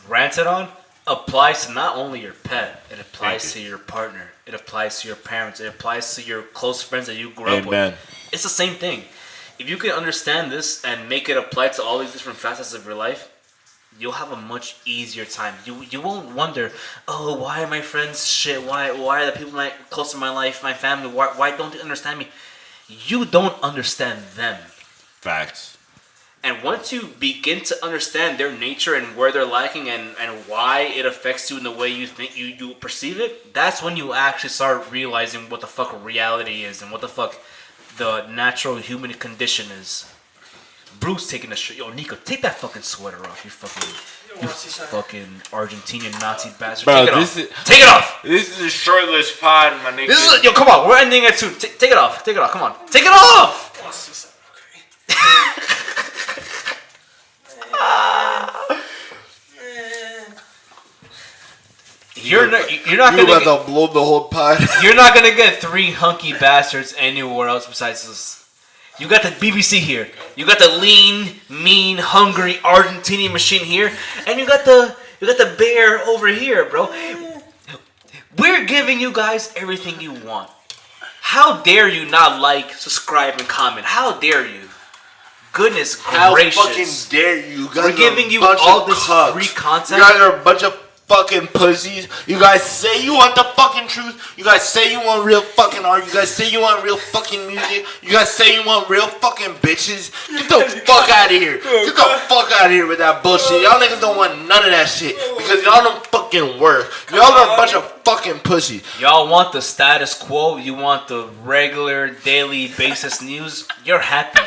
Speaker 3: ranted on, applies to not only your pet, it applies to your partner, it applies to your parents, it applies to your close friends that you grew up with. It's the same thing. If you can understand this and make it apply to all these different facets of your life, you'll have a much easier time. You won't wonder, oh, why are my friends shit? Why are the people close to my life, my family? Why don't they understand me? You don't understand them.
Speaker 2: Facts.
Speaker 3: And once you begin to understand their nature and where they're lacking and why it affects you in the way you think you perceive it, that's when you actually start realizing what the fuck reality is and what the fuck the natural human condition is. Bruce taking the shirt. Yo, Nico, take that fucking sweater off. You fucking Argentinian Nazi bastard.
Speaker 2: Bro,
Speaker 3: take it off. Take it off.
Speaker 2: This is a shirtless pod, my nigga.
Speaker 3: Yo, come on. We're ending it soon. Take it off. Take it off. Come on. Take it off. You're not gonna
Speaker 2: about to blow the whole pod.
Speaker 3: You're not gonna get 3 hunky bastards anywhere else besides this. You got the BBC here. You got the lean, mean, hungry Argentinian machine here, and you got the bear over here, bro. We're giving you guys everything you want. How dare you not like, subscribe, and comment? How dare you? Goodness gracious!
Speaker 2: How fucking dare you?
Speaker 3: We're giving you all this free content.
Speaker 2: You guys are a bunch of fucking pussies. You guys say you want the fucking truth. You guys say you want real fucking art. You guys say you want real fucking music. You guys say you want real fucking bitches. Get the fuck out of here. Get the fuck out of here with that bullshit. Y'all niggas don't want none of that shit because y'all don't fucking work. Y'all are a bunch of fucking pussies.
Speaker 3: Y'all want the status quo. You want the regular daily basis news. You're happy.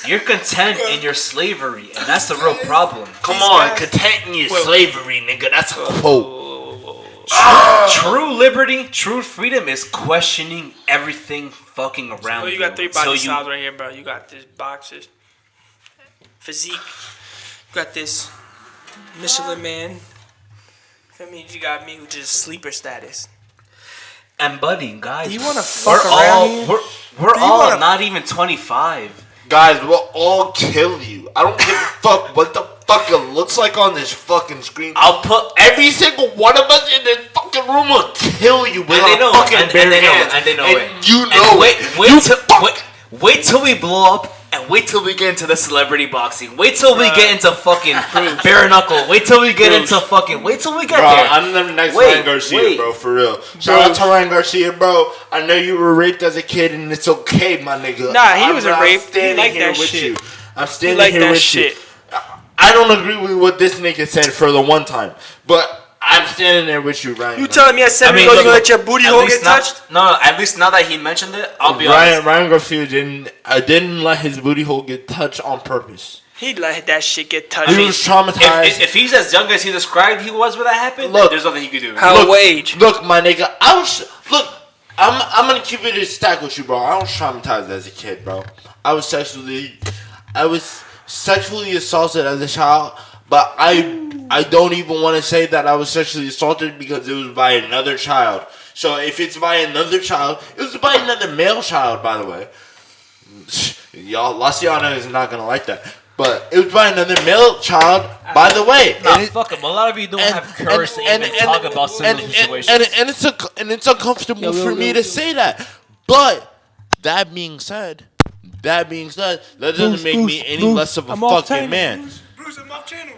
Speaker 3: You're content in your slavery, and that's the real problem.
Speaker 2: Come on, content in your slavery, nigga. That's a quote.
Speaker 3: True liberty, true freedom is questioning everything fucking around you.
Speaker 1: You got 3 body styles right here, bro. You got this boxers, physique. You got this Michelin man. Feel me? You got me, who just sleeper status.
Speaker 3: And buddy, guys,
Speaker 1: you wanna fuck around here?
Speaker 3: We're all not even 25.
Speaker 2: Guys, we'll all kill you. I don't give a fuck what the fuck it looks like on this fucking screen.
Speaker 3: I'll put
Speaker 2: every single one of us in this fucking room will kill you with our fucking bare hands.
Speaker 3: And they know it.
Speaker 2: You know
Speaker 3: it. Wait till we blow up. And wait till we get into the celebrity boxing. Wait till we get into fucking bare knuckle. Wait till we get into fucking. Wait till we get there.
Speaker 2: I'm the next Ryan Garcia, bro, for real. Shout out to Ryan Garcia, bro. I know you were raped as a kid, and it's okay, my nigga.
Speaker 1: Nah, he wasn't raped. He liked that shit.
Speaker 2: I'm standing here with you. I don't agree with what this nigga said for the one time, but I'm standing there with you, Ryan.
Speaker 1: You telling me at 7 years old you let your booty hole get touched?
Speaker 3: No, at least now that he mentioned it, I'll be honest.
Speaker 2: Ryan Garcia didn't let his booty hole get touched on purpose.
Speaker 1: He let that shit get touched.
Speaker 2: He was traumatized.
Speaker 3: If he's as young as he described he was when that happened, look, there's nothing he could do.
Speaker 1: How age?
Speaker 2: Look, my nigga, I'm gonna keep it a stack with you, bro. I was traumatized as a kid, bro. I was sexually assaulted as a child. But I don't even want to say that I was sexually assaulted because it was by another child. So if it's by another child, it was by another male child, by the way. Y'all, Laciano is not going to like that. But it was by another male child, by the way.
Speaker 3: Nah, fuck him. A lot of you don't have courage to even talk about similar situations.
Speaker 2: And it's uncomfortable for me to say that. But that being said, that doesn't make me any less of a fucking man.
Speaker 1: I'm off channel.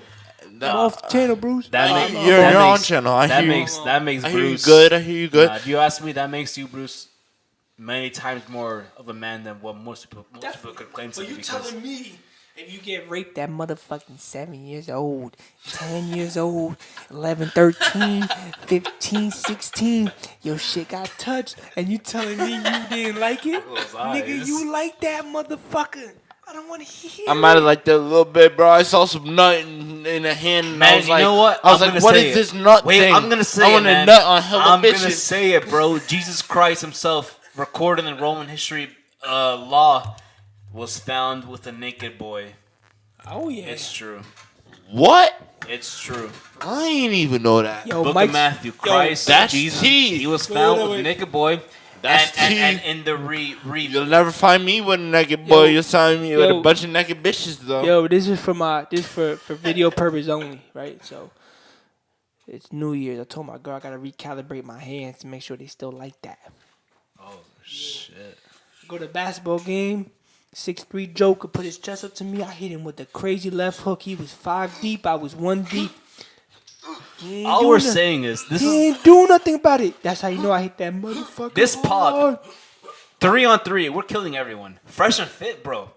Speaker 4: I'm off channel, Bruce.
Speaker 2: You're on channel.
Speaker 3: That makes Bruce.
Speaker 2: I hear you good.
Speaker 3: If you ask me, that makes you, Bruce, many times more of a man than what most people could claim to be.
Speaker 1: But you telling me
Speaker 4: if you get raped at motherfucking 7 years old, 10 years old, 11, 13, 15, 16, your shit got touched, and you telling me you didn't like it? Nigga, you like that motherfucker. I don't want to hear
Speaker 2: I might have liked that a little bit, bro. I saw some nut in a hand, and
Speaker 3: man,
Speaker 2: I was like,
Speaker 3: you know what?
Speaker 2: I was like, what is this nut thing?
Speaker 3: I'm gonna say
Speaker 2: I want a nut on hella
Speaker 3: I'm
Speaker 2: bitches.
Speaker 3: gonna say it, bro. Jesus Christ himself, recorded in Roman history law, was found with a naked boy.
Speaker 4: Oh yeah,
Speaker 3: it's true.
Speaker 2: What?
Speaker 3: It's true.
Speaker 2: I ain't even know that.
Speaker 4: Yo,
Speaker 3: Book
Speaker 4: Mike,
Speaker 3: of Matthew, Christ,
Speaker 2: that's
Speaker 3: Jesus,
Speaker 2: tea.
Speaker 3: he was found with a naked boy.
Speaker 2: That's
Speaker 3: and in the
Speaker 2: You'll never find me with a naked boy. You'll find me with a bunch of naked bitches, though.
Speaker 4: Yo, this is for video purpose only, right? So it's New Year's. I told my girl I gotta recalibrate my hands to make sure they still like that.
Speaker 3: Oh shit!
Speaker 4: Go to basketball game.
Speaker 1: 6'3" Joker put his chest up to me. I hit him with the crazy left hook. He was 5 deep. I was 1 deep.
Speaker 3: All we're saying is
Speaker 1: He ain't do nothing about it. That's how you know I hit that motherfucker.
Speaker 3: This
Speaker 1: hard.
Speaker 3: pod, 3-on-3, we're killing everyone. Fresh and fit, bro.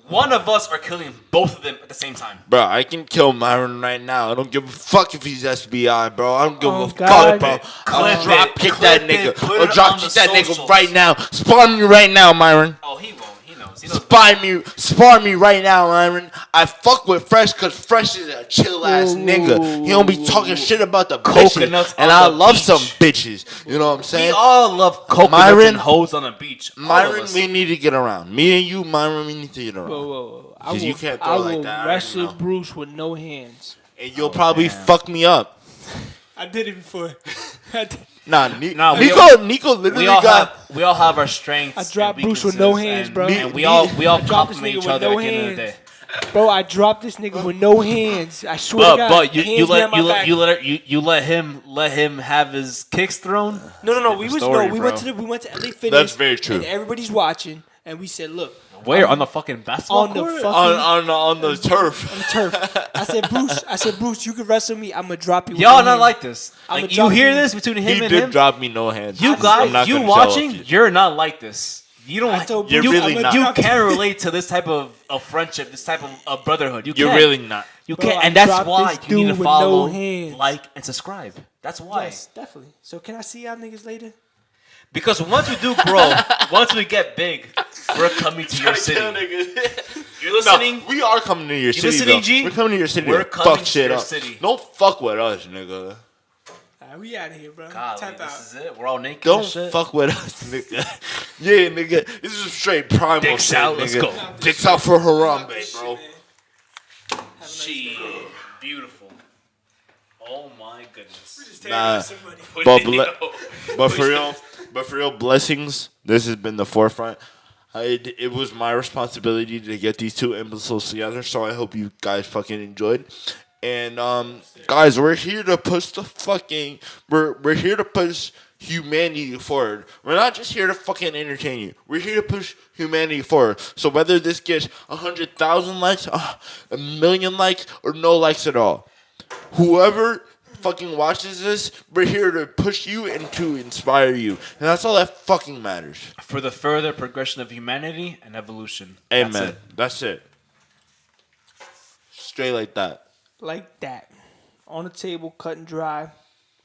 Speaker 3: One of us are killing both of them at the same time.
Speaker 2: Bro, I can kill Myron right now. I don't give a fuck if he's SBI, bro. I don't give a
Speaker 1: God.
Speaker 2: fuck, bro.
Speaker 3: Clip
Speaker 2: I'll drop
Speaker 3: it.
Speaker 2: kick
Speaker 3: Clip
Speaker 2: that
Speaker 3: it.
Speaker 2: nigga.
Speaker 3: Put
Speaker 2: I'll
Speaker 3: it
Speaker 2: drop
Speaker 3: on
Speaker 2: kick
Speaker 3: the
Speaker 2: that nigga
Speaker 3: socials.
Speaker 2: right now. Spawn me right now, Myron.
Speaker 3: Oh, he won't. He knows.
Speaker 2: Spawn me right now, Myron. I fuck with Fresh because Fresh is a chill ass nigga. He don't be talking shit about the
Speaker 3: Coconuts
Speaker 2: bitches. And
Speaker 3: on
Speaker 2: I
Speaker 3: the
Speaker 2: love
Speaker 3: beach.
Speaker 2: some bitches. You know what I'm saying?
Speaker 3: We all love coconuts
Speaker 2: Myron-
Speaker 3: and hoes on the beach. All of
Speaker 2: Myron,
Speaker 3: us.
Speaker 2: we need to get around. Me and you, Myron, we need to get around.
Speaker 1: Whoa. I
Speaker 2: 'Cause
Speaker 1: will,
Speaker 2: you can't
Speaker 1: I
Speaker 2: throw
Speaker 1: will
Speaker 2: like that. I
Speaker 1: wrestle
Speaker 2: already know.
Speaker 1: Bruce with no hands.
Speaker 2: And you'll probably fuck me up.
Speaker 1: I did it before.
Speaker 2: Nah,
Speaker 3: Nah,
Speaker 2: Nico literally
Speaker 3: We all
Speaker 2: got.
Speaker 3: have our strengths.
Speaker 1: I dropped
Speaker 3: and
Speaker 1: Bruce with no
Speaker 3: weaknesses,
Speaker 1: hands,
Speaker 3: and-
Speaker 1: bro.
Speaker 3: And we all
Speaker 1: dropped this
Speaker 3: compliment
Speaker 1: nigga
Speaker 3: each
Speaker 1: with
Speaker 3: other
Speaker 1: no
Speaker 3: at the end of the day.
Speaker 1: hands. Bro, I dropped this nigga with no hands. I swear to God.
Speaker 3: But you
Speaker 1: hands behind my back.
Speaker 3: let him have his kicks thrown.
Speaker 1: No. We
Speaker 3: story,
Speaker 1: went to LA Fitness.
Speaker 2: That's very true.
Speaker 1: And everybody's watching, and we said, look,
Speaker 3: Where on the fucking basketball
Speaker 1: on the
Speaker 3: court?
Speaker 1: fucking
Speaker 2: On the turf.
Speaker 1: on the turf. I said, Bruce, you can wrestle me. I'm gonna drop you. with
Speaker 3: Y'all
Speaker 1: no
Speaker 3: not
Speaker 1: hands.
Speaker 3: like this.
Speaker 1: I'ma
Speaker 3: Like you
Speaker 1: drop
Speaker 3: hear
Speaker 1: you.
Speaker 3: this between him
Speaker 2: He
Speaker 3: and
Speaker 2: did
Speaker 3: him.
Speaker 2: drop me no hands.
Speaker 3: You
Speaker 2: I'm
Speaker 3: guys,
Speaker 2: not
Speaker 3: you
Speaker 2: gonna
Speaker 3: watching,
Speaker 2: show off
Speaker 3: you're not like this. You don't.
Speaker 1: I told
Speaker 2: You're
Speaker 1: Bruce,
Speaker 2: really
Speaker 1: I'ma
Speaker 2: not.
Speaker 3: You
Speaker 1: drop
Speaker 3: can't relate to this type of friendship, this type of brotherhood. You
Speaker 2: You're
Speaker 3: can't.
Speaker 2: really not.
Speaker 3: You
Speaker 1: Bro,
Speaker 3: can't,
Speaker 1: I
Speaker 3: and that's
Speaker 1: dropped
Speaker 3: why
Speaker 1: this
Speaker 3: you need to
Speaker 1: dude with
Speaker 3: follow,
Speaker 1: no hands.
Speaker 3: like, and subscribe. That's why.
Speaker 1: Yes, definitely. So can I see y'all niggas later?
Speaker 3: Because once we do grow, once we get big, we're coming to your city. You're listening?
Speaker 2: No, we are coming to your city.
Speaker 3: listening,
Speaker 2: though.
Speaker 3: G?
Speaker 2: We're coming to your city.
Speaker 3: We're
Speaker 2: to
Speaker 3: coming
Speaker 2: fuck
Speaker 3: to
Speaker 2: shit
Speaker 3: your
Speaker 2: up.
Speaker 3: city.
Speaker 2: Don't fuck with us, nigga.
Speaker 1: We out of here, bro.
Speaker 3: Golly,
Speaker 1: Tap out.
Speaker 3: this is it. We're all naked.
Speaker 2: Don't
Speaker 3: and shit.
Speaker 2: fuck with us, nigga. Yeah, nigga. This is straight primal
Speaker 3: Dicks
Speaker 2: shit,
Speaker 3: out,
Speaker 2: nigga.
Speaker 3: let's go.
Speaker 2: Dicks out for Harambe, bro.
Speaker 3: She beautiful. Oh my goodness.
Speaker 2: Nah,
Speaker 1: Somebody.
Speaker 2: but for real, blessings. This has been the 4Front. It was my responsibility to get these two imbeciles together, so I hope you guys fucking enjoyed. And guys, we're here to push the fucking we're here to push humanity forward. We're not just here to fucking entertain you. We're here to push humanity forward. So whether this gets 100,000 likes, 1,000,000 likes, or no likes at all, whoever fucking watches this, we're here to push you and to inspire you. And that's all that fucking matters.
Speaker 3: For the further progression of humanity and evolution.
Speaker 2: Amen. That's it. Straight like that.
Speaker 1: Like that. On the table, cut and dry.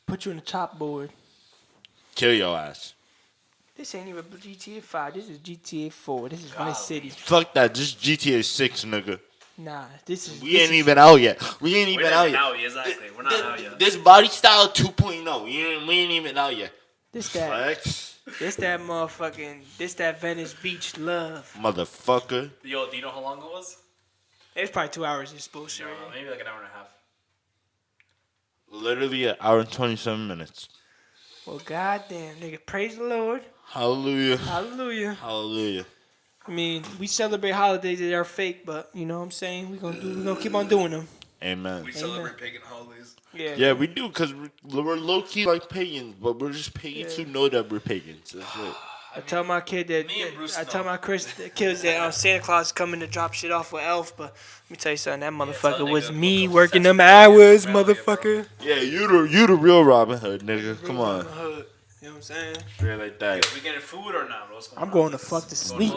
Speaker 1: Put you in the chop board.
Speaker 2: Kill your ass.
Speaker 1: This ain't even GTA 5. This is GTA 4. This is Vice City.
Speaker 2: Fuck that. Just GTA 6, nigga.
Speaker 1: Nah, this is.
Speaker 2: We ain't even out yet. We ain't even out yet.
Speaker 3: Exactly. We're not out yet.
Speaker 2: This body style 2.0. We ain't even out yet.
Speaker 1: This that.
Speaker 2: Flex.
Speaker 1: This that motherfucking. This that Venice Beach love.
Speaker 2: Motherfucker.
Speaker 3: Yo, do you know how long it was?
Speaker 1: It's probably 2 hours. This bullshit.
Speaker 3: Maybe like an hour and a half.
Speaker 2: Literally an hour and 27 minutes.
Speaker 1: Well, goddamn, nigga, praise the Lord.
Speaker 2: Hallelujah.
Speaker 1: Hallelujah.
Speaker 2: Hallelujah.
Speaker 1: I mean, we celebrate holidays that are fake, but you know what I'm saying? We're gonna keep on doing them.
Speaker 2: Amen.
Speaker 3: We celebrate pagan holidays.
Speaker 1: Yeah.
Speaker 2: Yeah, we do because we're low key like pagans, but we're just pagans who know that we're pagans. That's it.
Speaker 1: I tell my kid that.
Speaker 3: Me and Bruce
Speaker 1: I tell
Speaker 3: know.
Speaker 1: my kids that Santa Claus is coming to drop shit off with Elf, but let me tell you something. That motherfucker
Speaker 3: tell
Speaker 1: was
Speaker 3: nigga,
Speaker 1: me
Speaker 3: look up
Speaker 1: working
Speaker 3: Sesame
Speaker 1: them
Speaker 3: Street,
Speaker 1: hours,
Speaker 3: Australia, bro.
Speaker 1: motherfucker.
Speaker 2: Yeah, you the real Robin Hood, nigga. Come on.
Speaker 1: You know what I'm saying?
Speaker 2: Straight like that.
Speaker 3: We getting food or not? What's going on?
Speaker 1: I'm going to fuck to sleep.